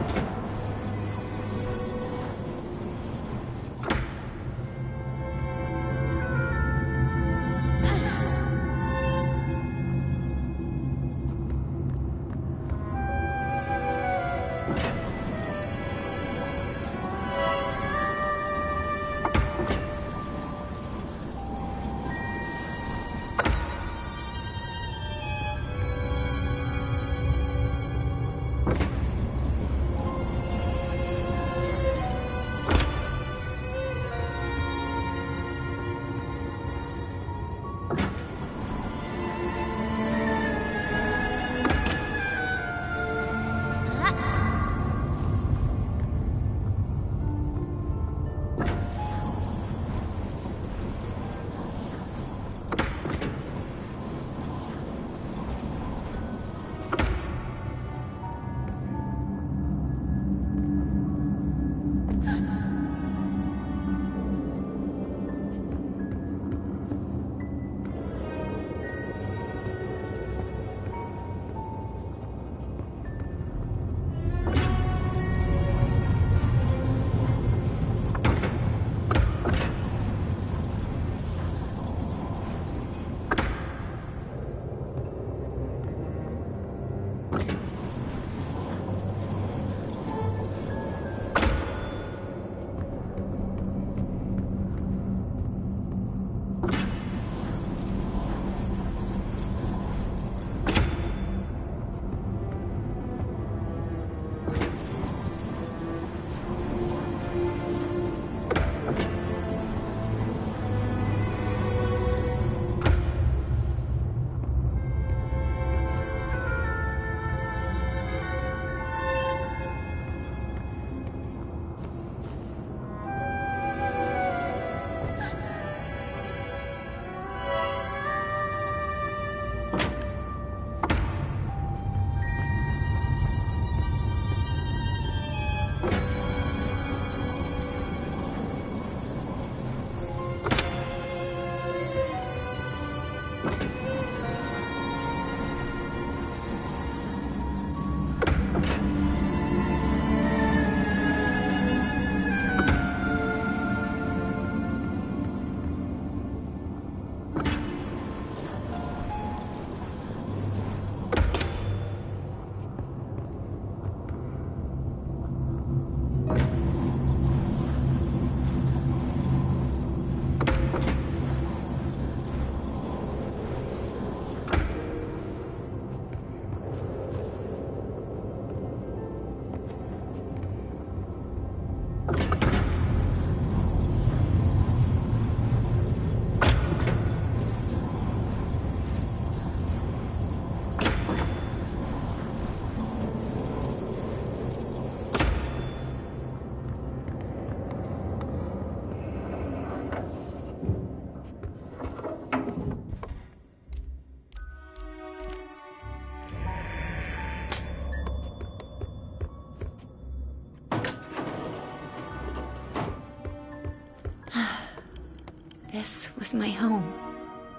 [SPEAKER 4] This was my home.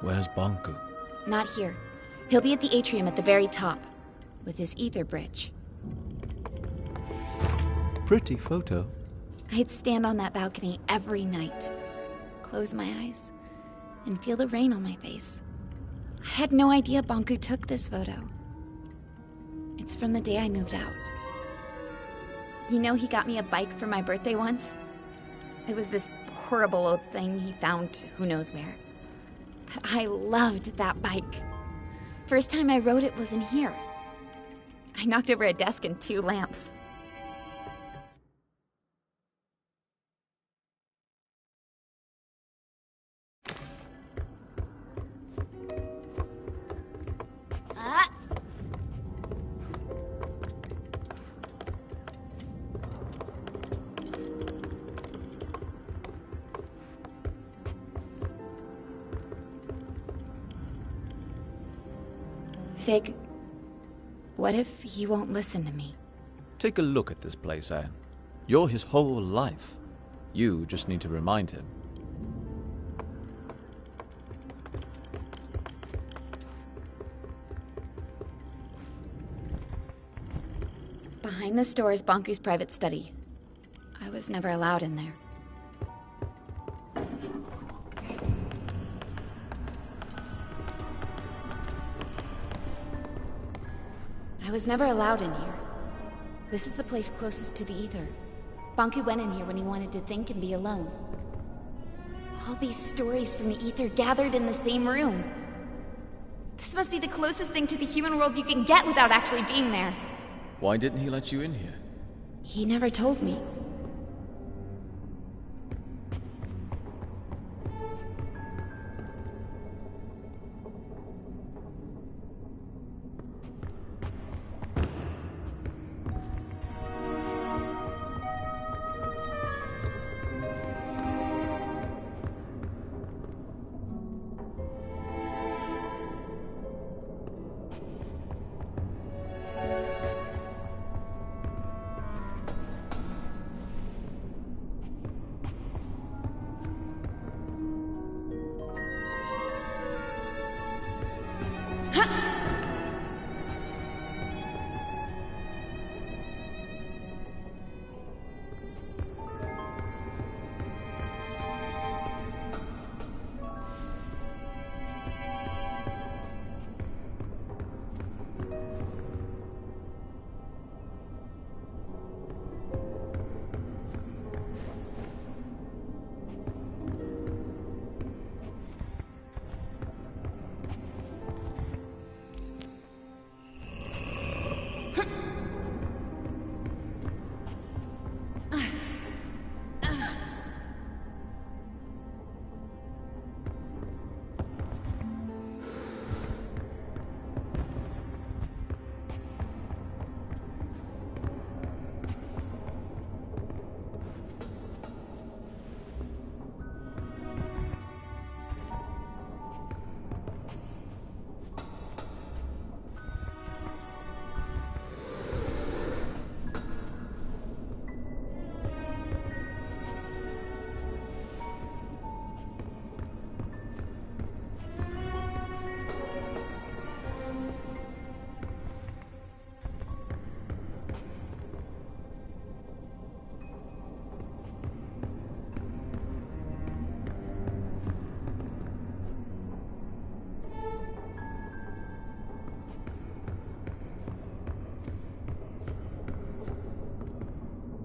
[SPEAKER 5] Where's Bonku?
[SPEAKER 4] Not here. He'll be at the atrium at the very top, with his ether bridge.
[SPEAKER 5] Pretty photo.
[SPEAKER 4] I'd stand on that balcony every night, close my eyes, and feel the rain on my face. I had no idea Bonku took this photo. It's from the day I moved out. You know, he got me a bike for my birthday once? It was this horrible old thing he found who knows where. But I loved that bike. First time I rode it was in here. I knocked over a desk and 2 lamps. Fig, what if he won't listen to me?
[SPEAKER 5] Take a look at this place, Anne. You're his whole life. You just need to remind him.
[SPEAKER 4] Behind this door is Bonku's private study. I was never allowed in there. I was never allowed in here. This is the place closest to the ether. Bonku went in here when he wanted to think and be alone. All these stories from the ether gathered in the same room. This must be the closest thing to the human world you can get without actually being there.
[SPEAKER 5] Why didn't he let you in here?
[SPEAKER 4] He never told me.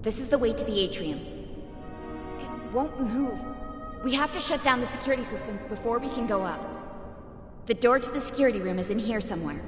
[SPEAKER 4] This is the way to the atrium. It won't move. We have to shut down the security systems before we can go up. The door to the security room is in here somewhere.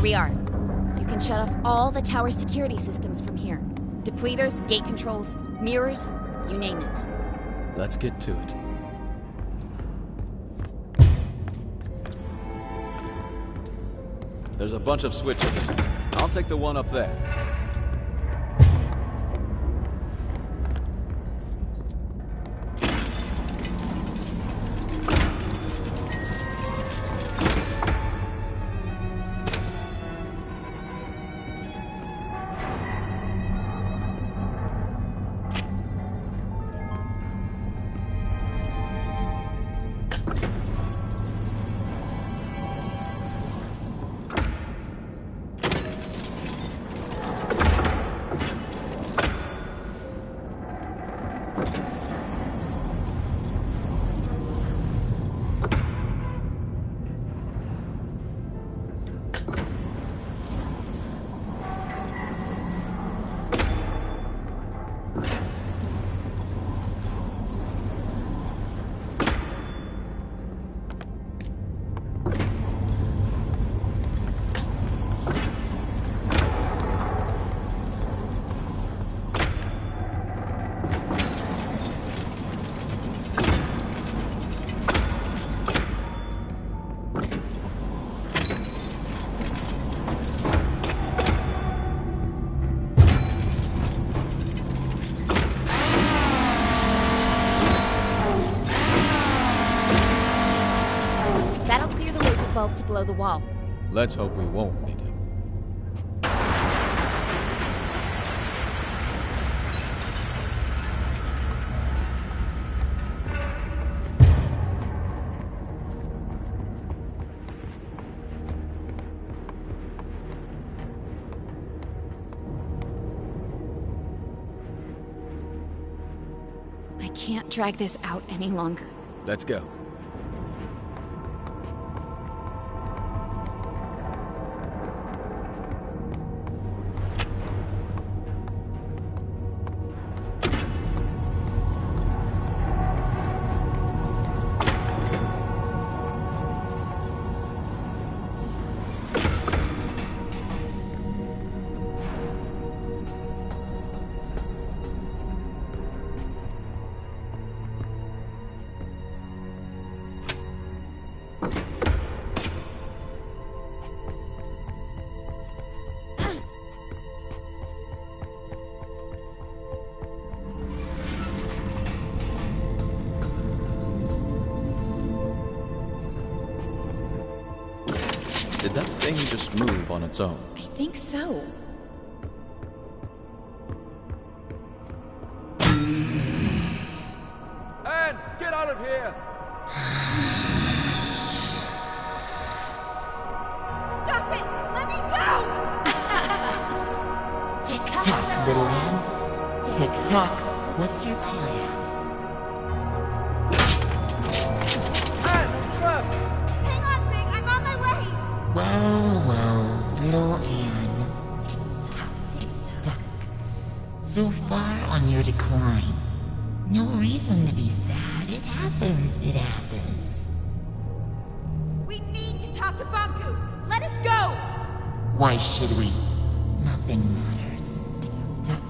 [SPEAKER 4] Here we are. You can shut off all the tower security systems from here. Depleters, gate controls, mirrors, you name it.
[SPEAKER 5] Let's get to it. There's a bunch of switches. I'll take the one up there.
[SPEAKER 4] To blow the wall.
[SPEAKER 5] Let's hope we won't need him.
[SPEAKER 4] I can't drag this out any longer.
[SPEAKER 5] Let's go. Did that thing just move on its own?
[SPEAKER 4] I think so.
[SPEAKER 5] Anne, get out of here!
[SPEAKER 8] Stop it! Let me go!
[SPEAKER 17] Tick-tock, little Anne. Tick-tock, what's your plan?
[SPEAKER 5] Anne, I'm trapped!
[SPEAKER 8] Hang on, Big! I'm on my way!
[SPEAKER 17] Well, little Anne. Tick-tock, tick-tock. So far on your decline. No reason to be sad. It happens, it happens.
[SPEAKER 8] We need to talk to Banku! Let us go!
[SPEAKER 17] Why should we? Nothing matters. Tick-tock.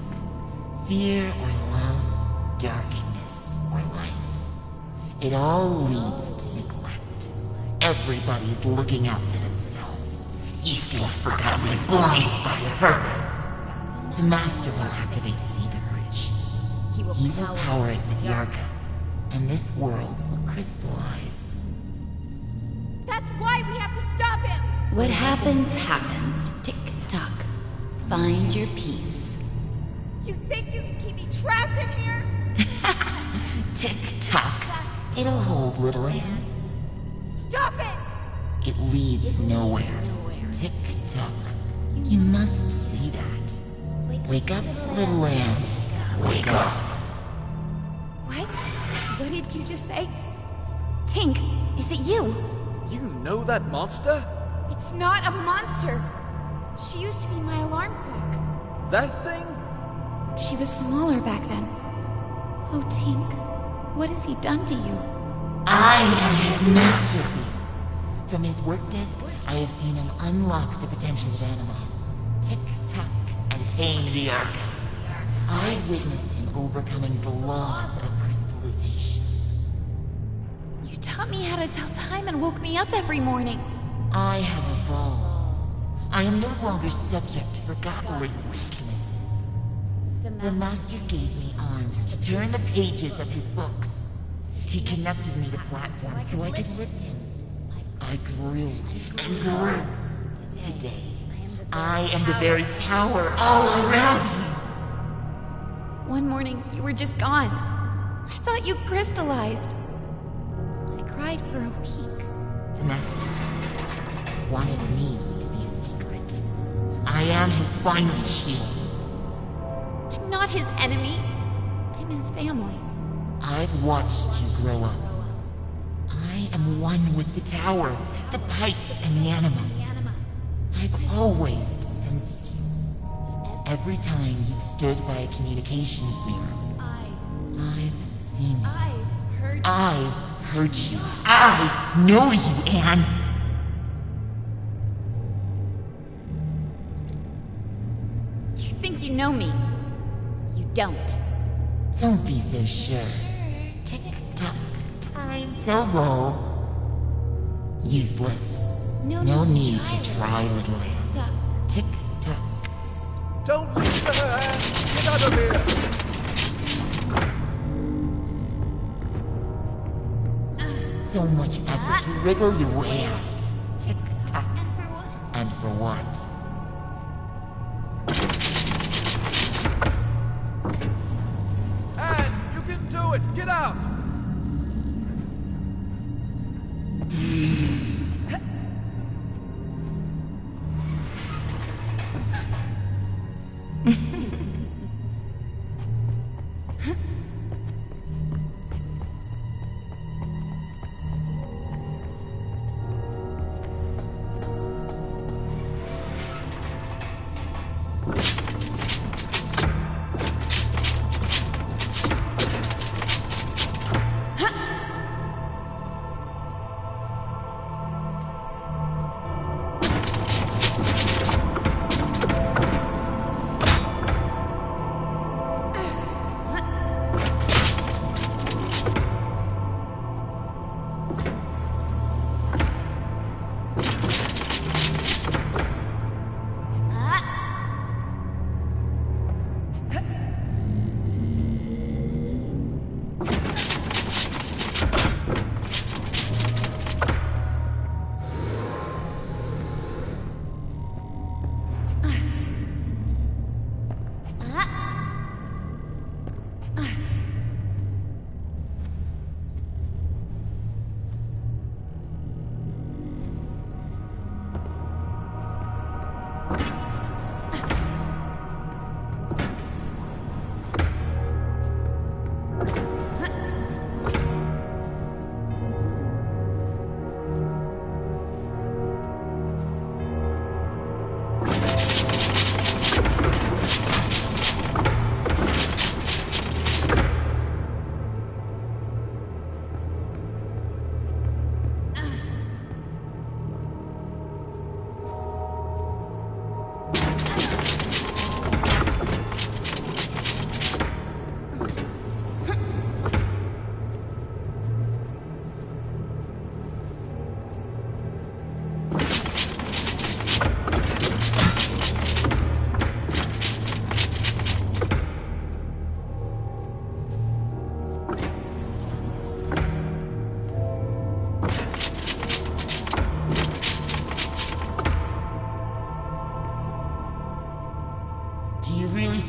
[SPEAKER 17] Fear or love, darkness or light. It all leads to neglect. Everybody's looking out for themselves. Useless forgotten is blinded by the purpose. The Master will activate his ether bridge. He will power it with Yarka, and this world will crystallize.
[SPEAKER 8] That's why we have to stop him!
[SPEAKER 4] What happens, happens. Tick-tock. Find your peace.
[SPEAKER 8] You think you can keep me trapped in here?
[SPEAKER 17] Tick-tock. It'll hold, little Anne.
[SPEAKER 8] Stop it!
[SPEAKER 17] It leads nowhere. Tick-tock. You must see that. Wake up, little Anne. Wake up.
[SPEAKER 4] What? What did you just say? Tink, is it you?
[SPEAKER 5] You know that monster?
[SPEAKER 15] It's not a monster. She used to be my alarm clock.
[SPEAKER 5] That thing?
[SPEAKER 15] She was smaller back then. Oh, Tink, what has he done to you?
[SPEAKER 17] I am his masterpiece. From his work desk I have seen him unlock the potential of Anima, tick-tock, and tame the Arca. I witnessed him overcoming the laws of crystallization.
[SPEAKER 4] You taught me how to tell time and woke me up every morning.
[SPEAKER 17] I have evolved. I am no longer subject to forgotten weaknesses. The Master gave me arms to turn the pages of his books. He connected me to platforms so I could lift him. I grew and grew. Today, I am the very tower all around you.
[SPEAKER 4] One morning, you were just gone. I thought you crystallized. I cried for a week.
[SPEAKER 17] The Master wanted me to be a secret. I am his final shield.
[SPEAKER 4] I'm not his enemy. I'm his family.
[SPEAKER 17] I've watched you grow up. I am one with the tower, the pipes, and the anima. I've always sensed you. Every time you've stood by a communications mirror, I've seen you. I've heard you. I know you, Anne.
[SPEAKER 4] You think you know me. You don't.
[SPEAKER 17] Don't be so sure. Tick-tock, time to roll. Useless. No need to try, little Anne. Tick-tock.
[SPEAKER 5] Don't leave her! Get out of here!
[SPEAKER 17] So much effort to wriggle your way out. Tick-tock. And for what?
[SPEAKER 5] Anne, you can do it! Get out!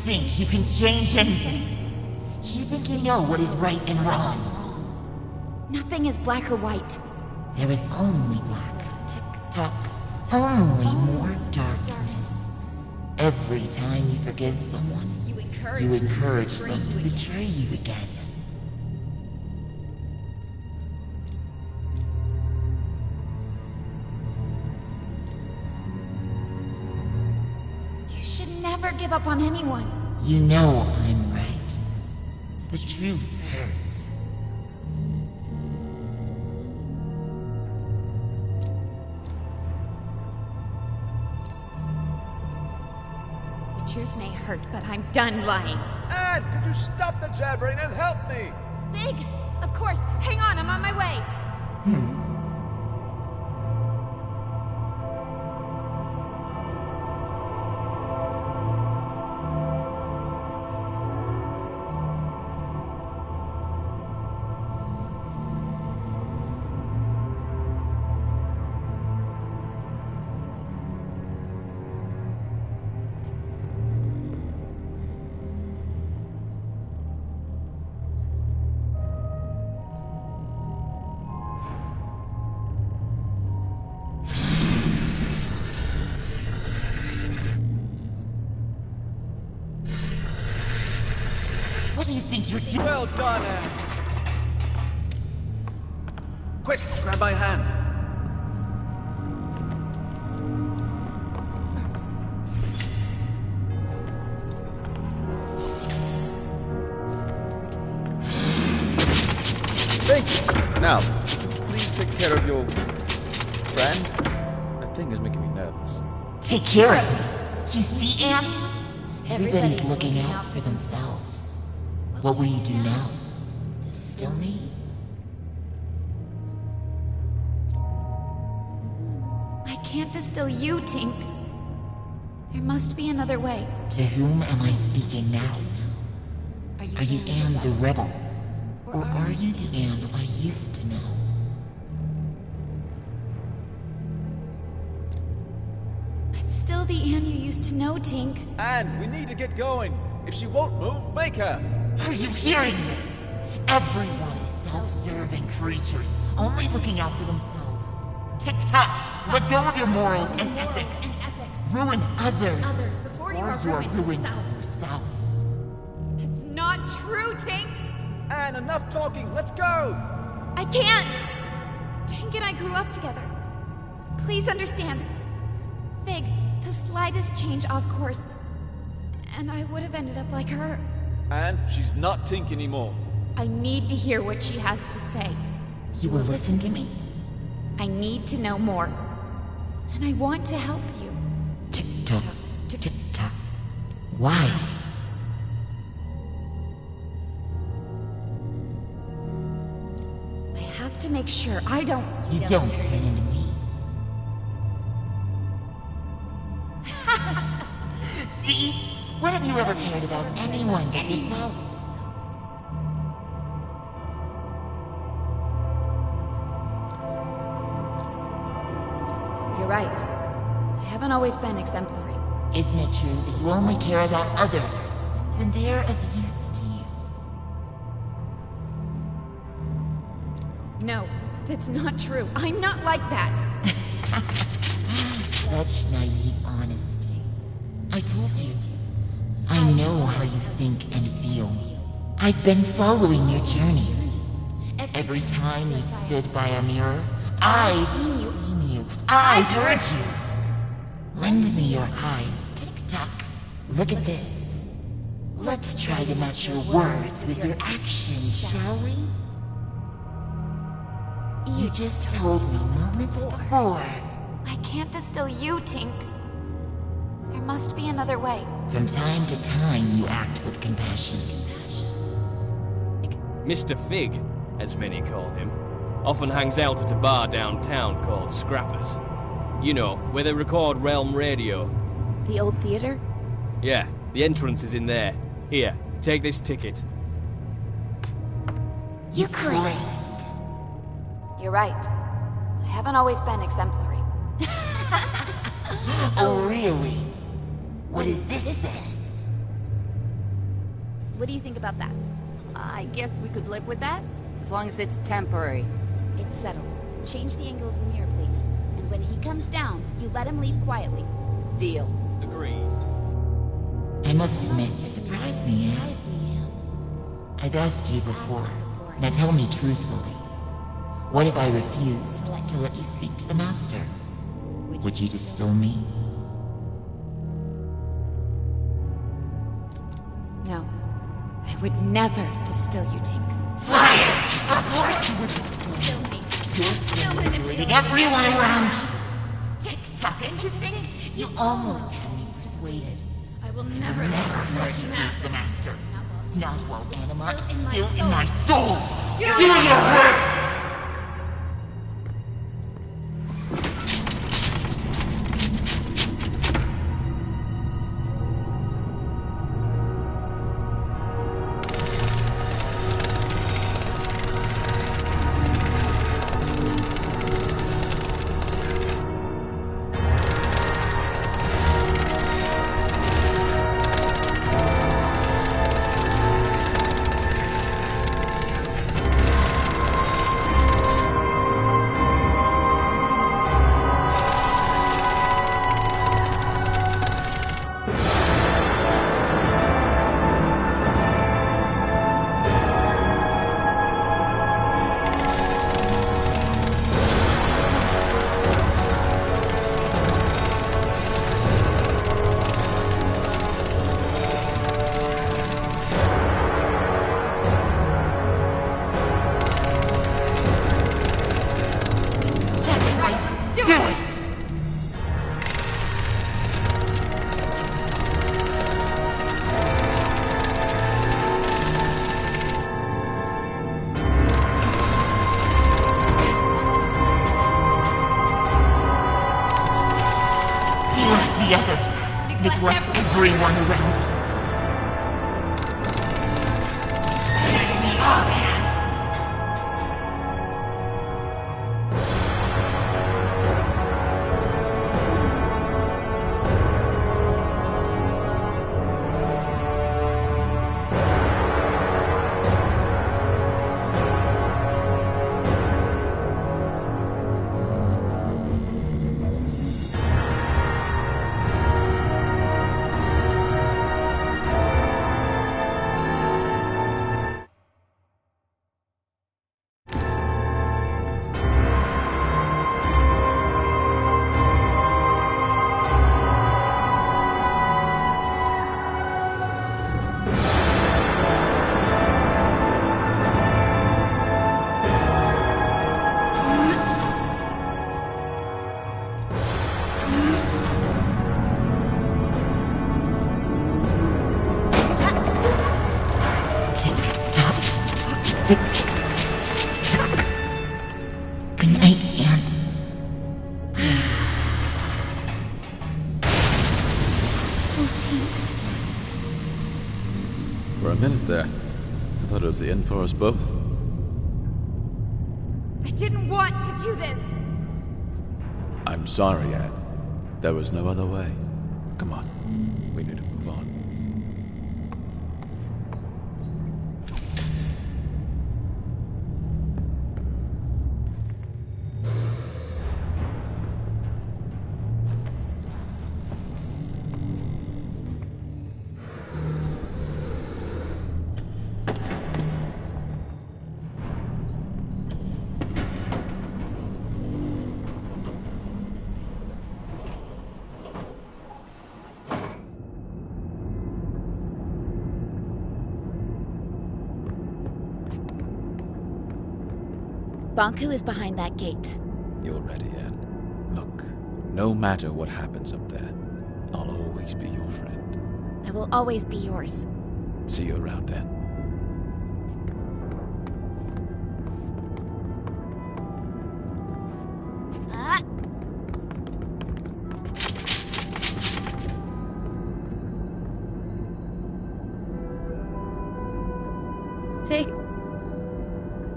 [SPEAKER 17] Think you can change anything? Do you think you know what is right and wrong?
[SPEAKER 4] Nothing is black or white.
[SPEAKER 17] There is only black. Tick-tock. Only more darkness. Every time you forgive someone, you encourage them to betray you again.
[SPEAKER 4] You should never give up on anyone.
[SPEAKER 17] You know I'm right. The truth hurts.
[SPEAKER 4] The truth may hurt, but I'm done lying.
[SPEAKER 5] Anne, could you stop the jabbering and help me?
[SPEAKER 4] Fig! Of course! Hang on, I'm on my way!
[SPEAKER 17] What do you think you're doing?
[SPEAKER 5] Well done, Anne. Quick, grab my hand. Thank you. Now, please take care of your friend. That thing is making me nervous.
[SPEAKER 17] Take care of me. You see, Anne? Everybody's looking out for themselves. What will you do now? Distill me?
[SPEAKER 4] I can't distill you, Tink. There must be another way.
[SPEAKER 17] To whom am I speaking now? Are you Anne the Rebel? Or are you the Anne I used to know?
[SPEAKER 4] I'm still the Anne you used to know, Tink.
[SPEAKER 5] Anne, we need to get going. If she won't move, make her.
[SPEAKER 17] Are you hearing this? Everyone is self-serving creatures, only looking out for themselves. Tick-tock, let go of your morals and ethics. Ruin others
[SPEAKER 4] before
[SPEAKER 17] or you are ruined yourself.
[SPEAKER 4] That's not true, Tink!
[SPEAKER 5] Anne, enough talking. Let's go!
[SPEAKER 4] I can't! Tink and I grew up together. Please understand. Fig, the slightest change off course, and I would have ended up like her.
[SPEAKER 5] And she's not Tink anymore.
[SPEAKER 4] I need to hear what she has to say.
[SPEAKER 17] You will listen to me?
[SPEAKER 4] I need to know more. And I want to help you.
[SPEAKER 17] Tick-tock, tick-tock. Why?
[SPEAKER 4] I have to make sure I don't...
[SPEAKER 17] You don't turn into me. See? When have you ever cared about anyone but yourself?
[SPEAKER 4] You're right. I haven't always been exemplary.
[SPEAKER 17] Isn't it true that you only care about others when they're of use to you?
[SPEAKER 4] No, that's not true. I'm not like that.
[SPEAKER 17] Such naive honesty. I told you. I know how you think and feel. I've been following your journey. Every time you've stood by a mirror, I've seen you. I've heard you. Lend me your eyes, Tick-tock. Look at this. Let's try to match your words with your actions, shall we? You just told me moments before.
[SPEAKER 4] I can't distill you, Tink. There must be another way.
[SPEAKER 17] From time to time, you act with compassion.
[SPEAKER 9] Mr. Fig, as many call him, often hangs out at a bar downtown called Scrappers. You know, where they record Realm Radio.
[SPEAKER 4] The old theater?
[SPEAKER 9] Yeah, the entrance is in there. Here, take this ticket.
[SPEAKER 17] You claimed.
[SPEAKER 4] You're right. I haven't always been exemplary.
[SPEAKER 17] Oh, really? What is this then?
[SPEAKER 8] What do you think about that? I guess we could live with that, as long as it's temporary. It's settled. Change the angle of the mirror, please. And when he comes down, you let him leave quietly. Deal.
[SPEAKER 9] Agreed.
[SPEAKER 17] I must admit, you surprised me, Anne. I've asked you before. Now tell me truthfully. What if I refused to let you speak to the Master? Would you distill me?
[SPEAKER 4] No. I would never distill you, Tink.
[SPEAKER 17] Fire! Of course you would distill me. You're manipulating everyone around you. Tick-tock, and you think you almost had me persuaded.
[SPEAKER 4] I will never
[SPEAKER 17] let you lose the master. Not while Anima is still in my soul. Do your worst! The others neglect everyone around. Good night, Anne.
[SPEAKER 18] For a minute there, I thought it was the end for us both.
[SPEAKER 4] I didn't want to do this!
[SPEAKER 18] I'm sorry, Anne. There was no other way. Come on. We need to move on.
[SPEAKER 4] Banku is behind that gate.
[SPEAKER 18] You're ready, Anne. Look, no matter what happens up there, I'll always be your friend.
[SPEAKER 4] I will always be yours.
[SPEAKER 18] See you around, Anne.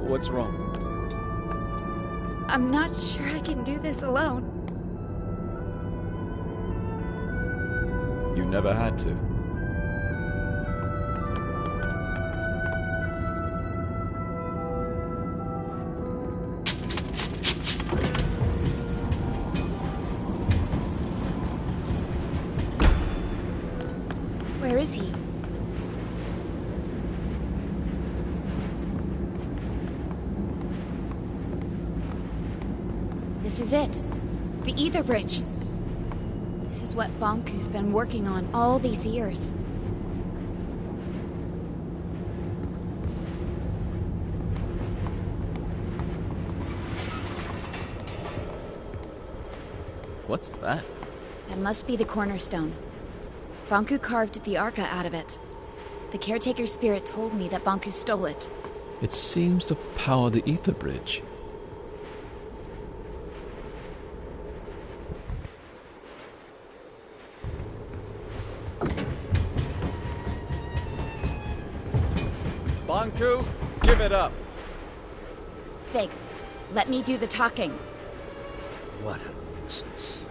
[SPEAKER 18] What's wrong?
[SPEAKER 4] I'm not sure I can do this alone.
[SPEAKER 18] You never had to.
[SPEAKER 4] Where is he? This is it. The Ether Bridge. This is what Banku's been working on all these years.
[SPEAKER 18] What's that?
[SPEAKER 4] That must be the cornerstone. Banku carved the Arca out of it. The caretaker spirit told me that Banku stole it.
[SPEAKER 18] It seems to power the ether bridge. Banku, give it up.
[SPEAKER 4] Fig, let me do the talking.
[SPEAKER 6] What a nuisance.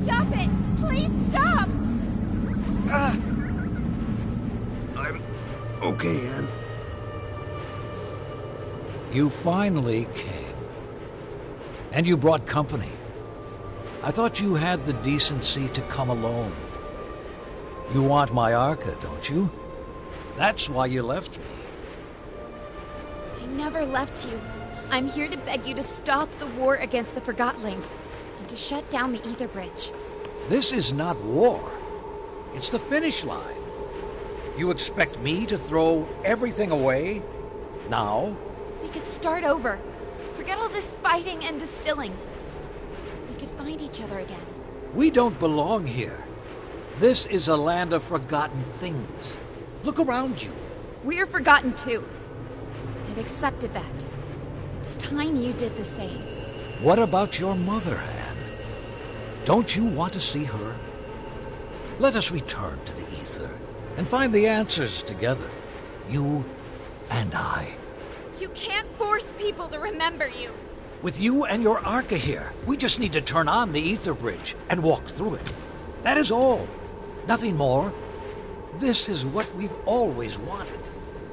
[SPEAKER 15] Stop it! Please stop!
[SPEAKER 6] I'm okay, Anne. You finally came. And you brought company. I thought you had the decency to come alone. You want my Arca, don't you? That's why you left me.
[SPEAKER 4] I never left you. I'm here to beg you to stop the war against the Forgotlings and to shut down the Ether Bridge.
[SPEAKER 6] This is not war. It's the finish line. You expect me to throw everything away? Now?
[SPEAKER 4] We could start over. Forget all this fighting and distilling. We could find each other again.
[SPEAKER 6] We don't belong here. This is a land of forgotten things. Look around you.
[SPEAKER 4] We're forgotten too. I've accepted that. It's time you did the same.
[SPEAKER 6] What about your mother, Anne? Don't you want to see her? Let us return to the ether and find the answers together. You and I.
[SPEAKER 4] You can't force people to remember you.
[SPEAKER 6] With you and your Arca here, we just need to turn on the ether bridge and walk through it. That is all. Nothing more. This is what we've always wanted.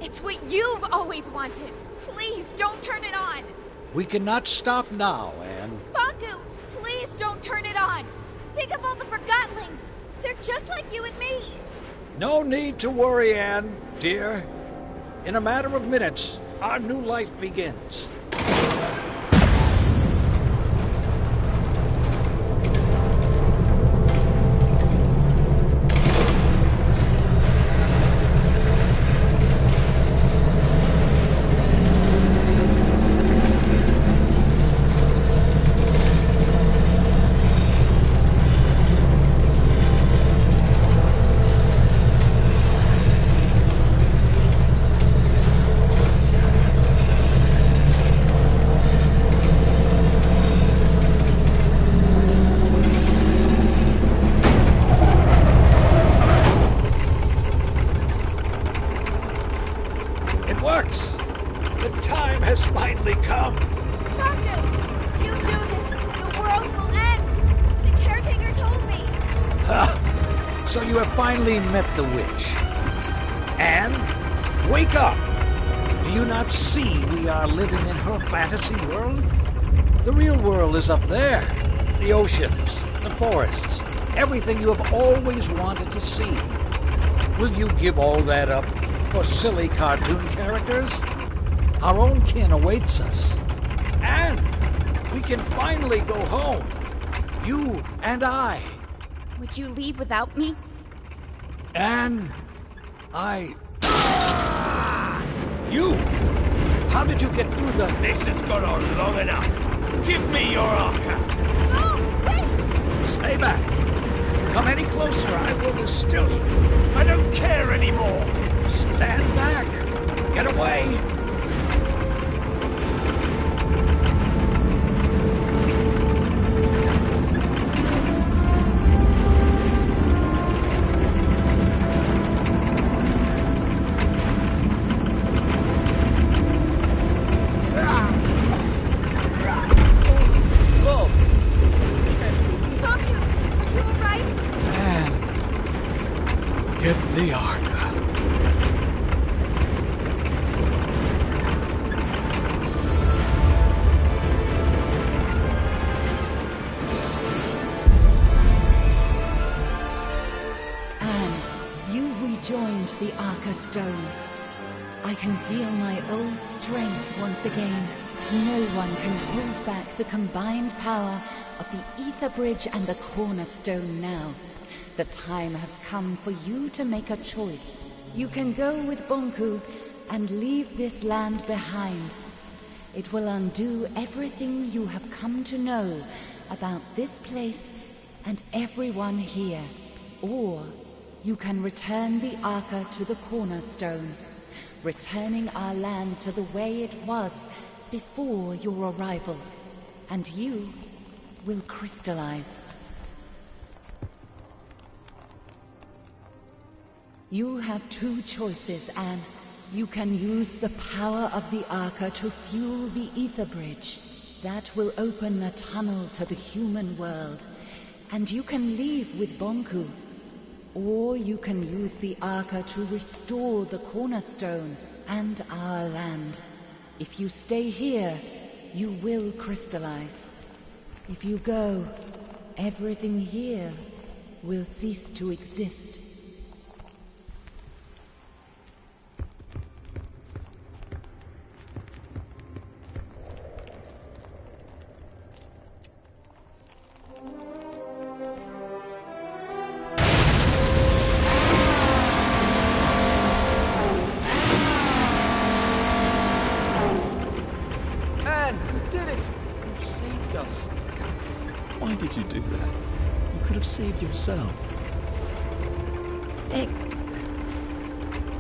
[SPEAKER 4] It's what you've always wanted. Please don't turn it on.
[SPEAKER 6] We cannot stop now, Anne.
[SPEAKER 4] Banku, please don't turn it on. Think of all the Forgotlings. They're just like you and me.
[SPEAKER 6] No need to worry, Anne, dear. In a matter of minutes, our new life begins. So you have finally met the witch. And wake up! Do you not see we are living in her fantasy world? The real world is up there. The oceans, the forests, everything you have always wanted to see. Will you give all that up for silly cartoon characters? Our own kin awaits us. And we can finally go home. You and I.
[SPEAKER 4] Would you leave without me?
[SPEAKER 6] And You! How did you get through the...
[SPEAKER 16] This has gone on long enough. Give me your Arca.
[SPEAKER 15] No, wait!
[SPEAKER 6] Stay back. If you come any closer, I will distill you.
[SPEAKER 16] I don't care anymore.
[SPEAKER 6] Stand back. Get away. Get the Arca.
[SPEAKER 19] And you rejoined the Arca stones. I can feel my old strength once again. No one can hold back the combined power of the Ether Bridge and the Cornerstone now. The time has come for you to make a choice. You can go with Banku and leave this land behind. It will undo everything you have come to know about this place and everyone here. Or you can return the Arca to the cornerstone, returning our land to the way it was before your arrival, and you will crystallize. You have two choices, Anne. You can use the power of the Arca to fuel the Ether Bridge. That will open a tunnel to the human world, and you can leave with Bonku. Or you can use the Arca to restore the cornerstone and our land. If you stay here, you will crystallize. If you go, everything here will cease to exist.
[SPEAKER 18] Why did you do that? You could have saved yourself.
[SPEAKER 4] Big.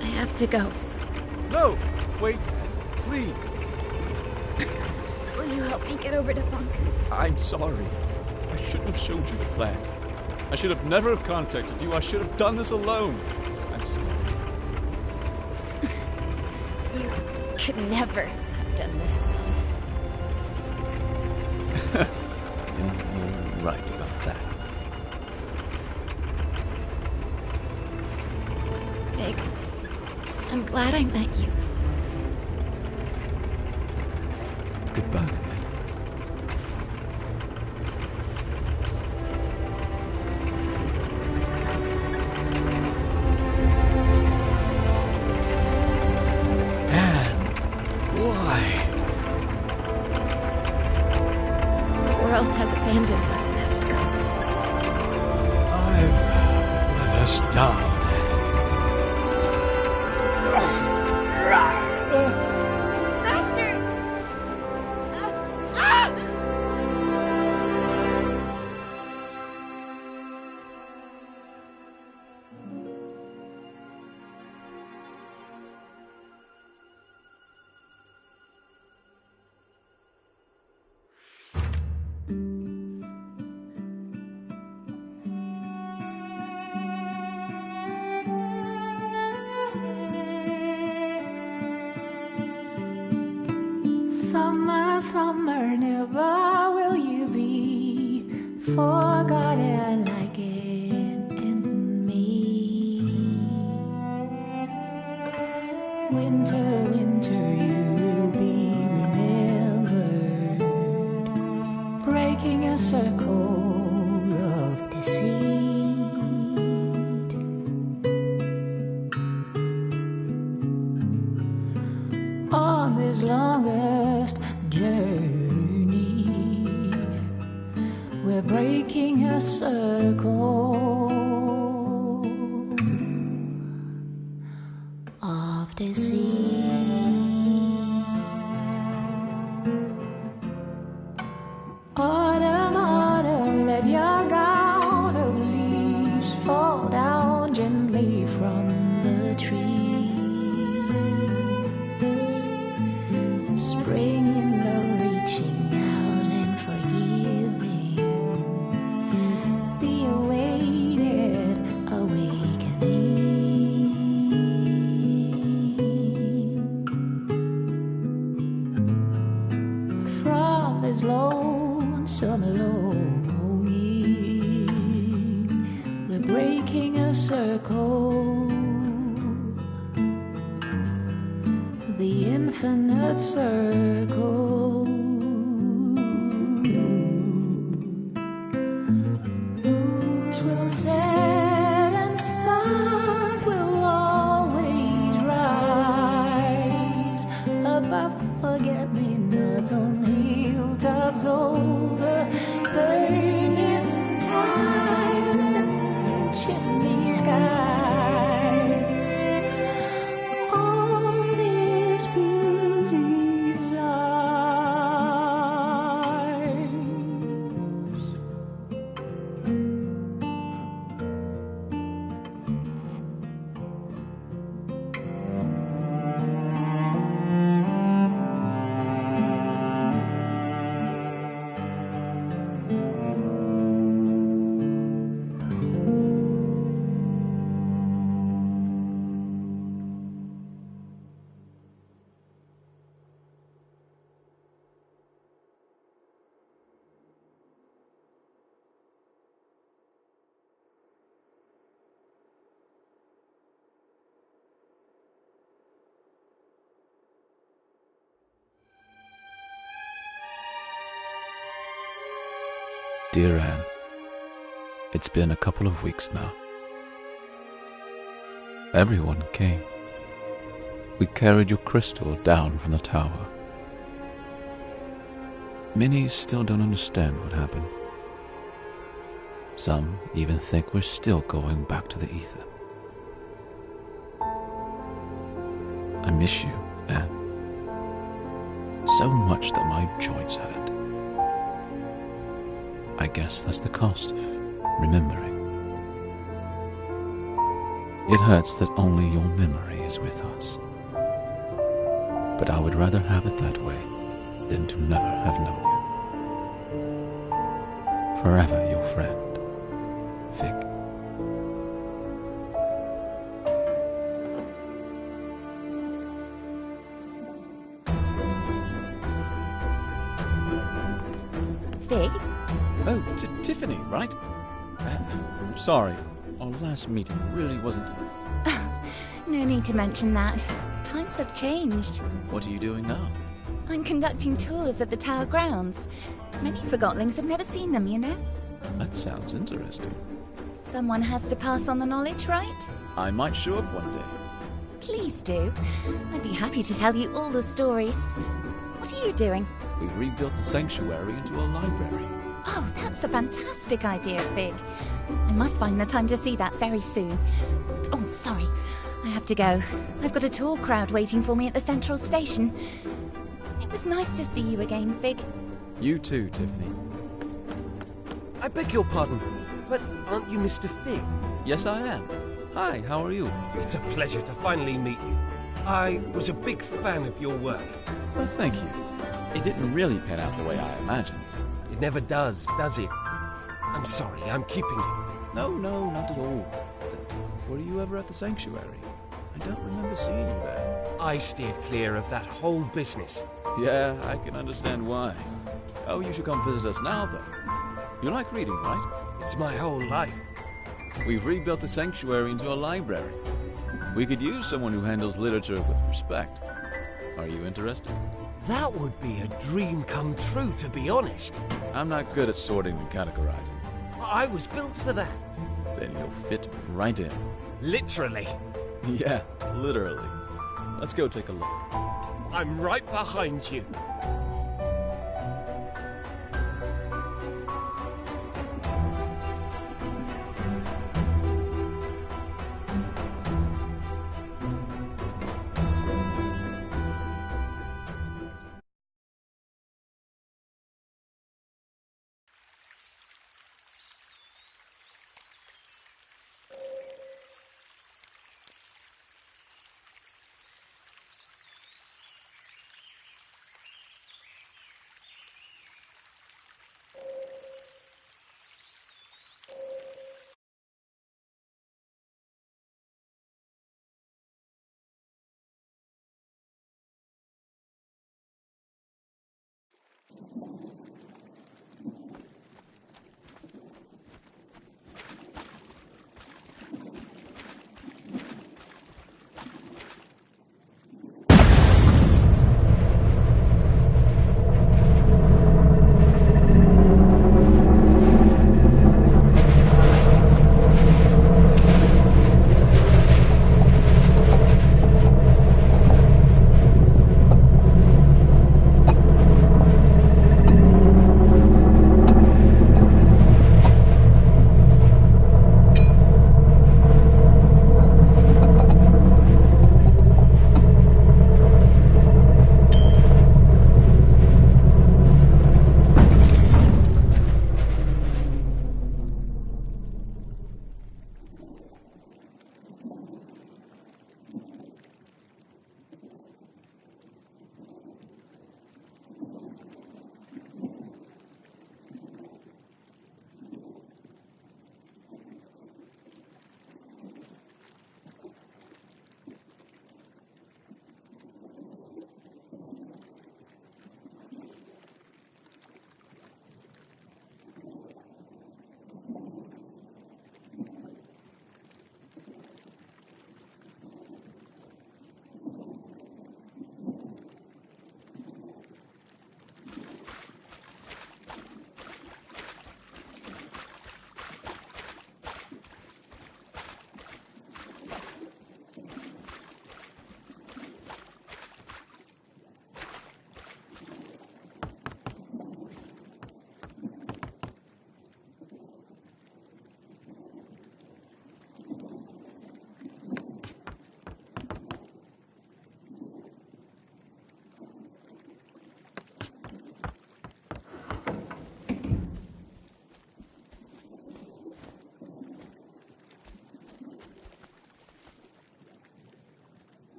[SPEAKER 4] I have to go.
[SPEAKER 5] No! Wait, please.
[SPEAKER 4] Will you help me get over to Bonku?
[SPEAKER 18] I'm sorry. I shouldn't have showed you the plant. I should have never have contacted you. I should have done this alone. I'm sorry.
[SPEAKER 4] You could never have done this alone.
[SPEAKER 18] You're right about that.
[SPEAKER 4] Big, I'm glad I met you.
[SPEAKER 18] Goodbye.
[SPEAKER 4] Has abandoned us, Master.
[SPEAKER 6] I've let us down.
[SPEAKER 20] Summer, summer, never will you be forgotten like in me. Winter, winter, you will be remembered, breaking a circle of deceit. On this longest journey, we're breaking a circle of deceit. Autumn, autumn, let your gown of leaves fall down gently from the tree. Spring in love, reaching out and forgiving the awaited awakening. From this lonesome longing, we're breaking a circle, the infinite circle. Moons will set and suns will always rise above forget-me-nots on hilltops over burning tides and chimney skies. All this beauty
[SPEAKER 18] Dear Anne, it's been a couple of weeks now. Everyone came. We carried your crystal down from the tower. Many still don't understand what happened. Some even think we're still going back to the ether. I miss you, Anne. So much that my joints hurt. I guess that's the cost of remembering. It hurts that only your memory is with us. But I would rather have it that way than to never have known you. Forever your friend, Fig.
[SPEAKER 8] Fig?
[SPEAKER 18] Oh, Tiffany, right? I'm sorry. Our last meeting really wasn't...
[SPEAKER 15] No need to mention that. Times have changed.
[SPEAKER 18] What are you doing now?
[SPEAKER 15] I'm conducting tours of the tower grounds. Many Forgotlings have never seen them, you know?
[SPEAKER 18] That sounds interesting.
[SPEAKER 15] Someone has to pass on the knowledge, right?
[SPEAKER 18] I might show up one day.
[SPEAKER 15] Please do. I'd be happy to tell you all the stories. What are you doing?
[SPEAKER 18] We've rebuilt the sanctuary into a library.
[SPEAKER 15] Oh, that's a fantastic idea, Fig. I must find the time to see that very soon. Oh, sorry. I have to go. I've got a tour crowd waiting for me at the central station. It was nice to see you again, Fig.
[SPEAKER 18] You too, Tiffany.
[SPEAKER 16] I beg your pardon, but aren't you Mr. Fig?
[SPEAKER 18] Yes, I am. Hi, how are you?
[SPEAKER 16] It's a pleasure to finally meet you. I was a big fan of your work.
[SPEAKER 18] Well, thank you. It didn't really pan out the way I imagined.
[SPEAKER 16] It never does it? I'm sorry, I'm keeping you.
[SPEAKER 18] No, not at all. Were you ever at the sanctuary? I don't remember seeing you there.
[SPEAKER 16] I steered clear of that whole business.
[SPEAKER 18] Yeah, I can understand why. Oh, you should come visit us now, though. You like reading, right?
[SPEAKER 16] It's my whole life.
[SPEAKER 18] We've rebuilt the sanctuary into a library. We could use someone who handles literature with respect. Are you interested?
[SPEAKER 16] That would be a dream come true, to be honest.
[SPEAKER 18] I'm not good at sorting and categorizing.
[SPEAKER 16] I was built for that.
[SPEAKER 18] Then you'll fit right in.
[SPEAKER 16] Literally.
[SPEAKER 18] Yeah, literally. Let's go take a look.
[SPEAKER 16] I'm right behind you.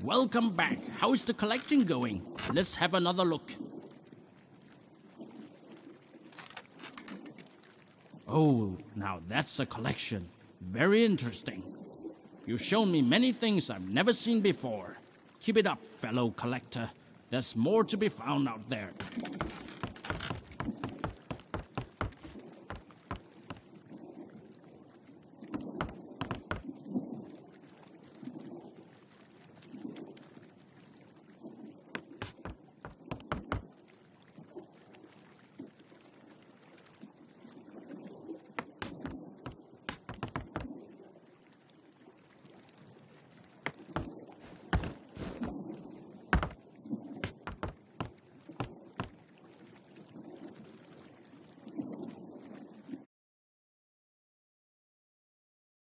[SPEAKER 21] Welcome back. How's the collection going? Let's have another look. Oh, now that's a collection. Very interesting. You've shown me many things I've never seen before. Keep it up, fellow collector. There's more to be found out there.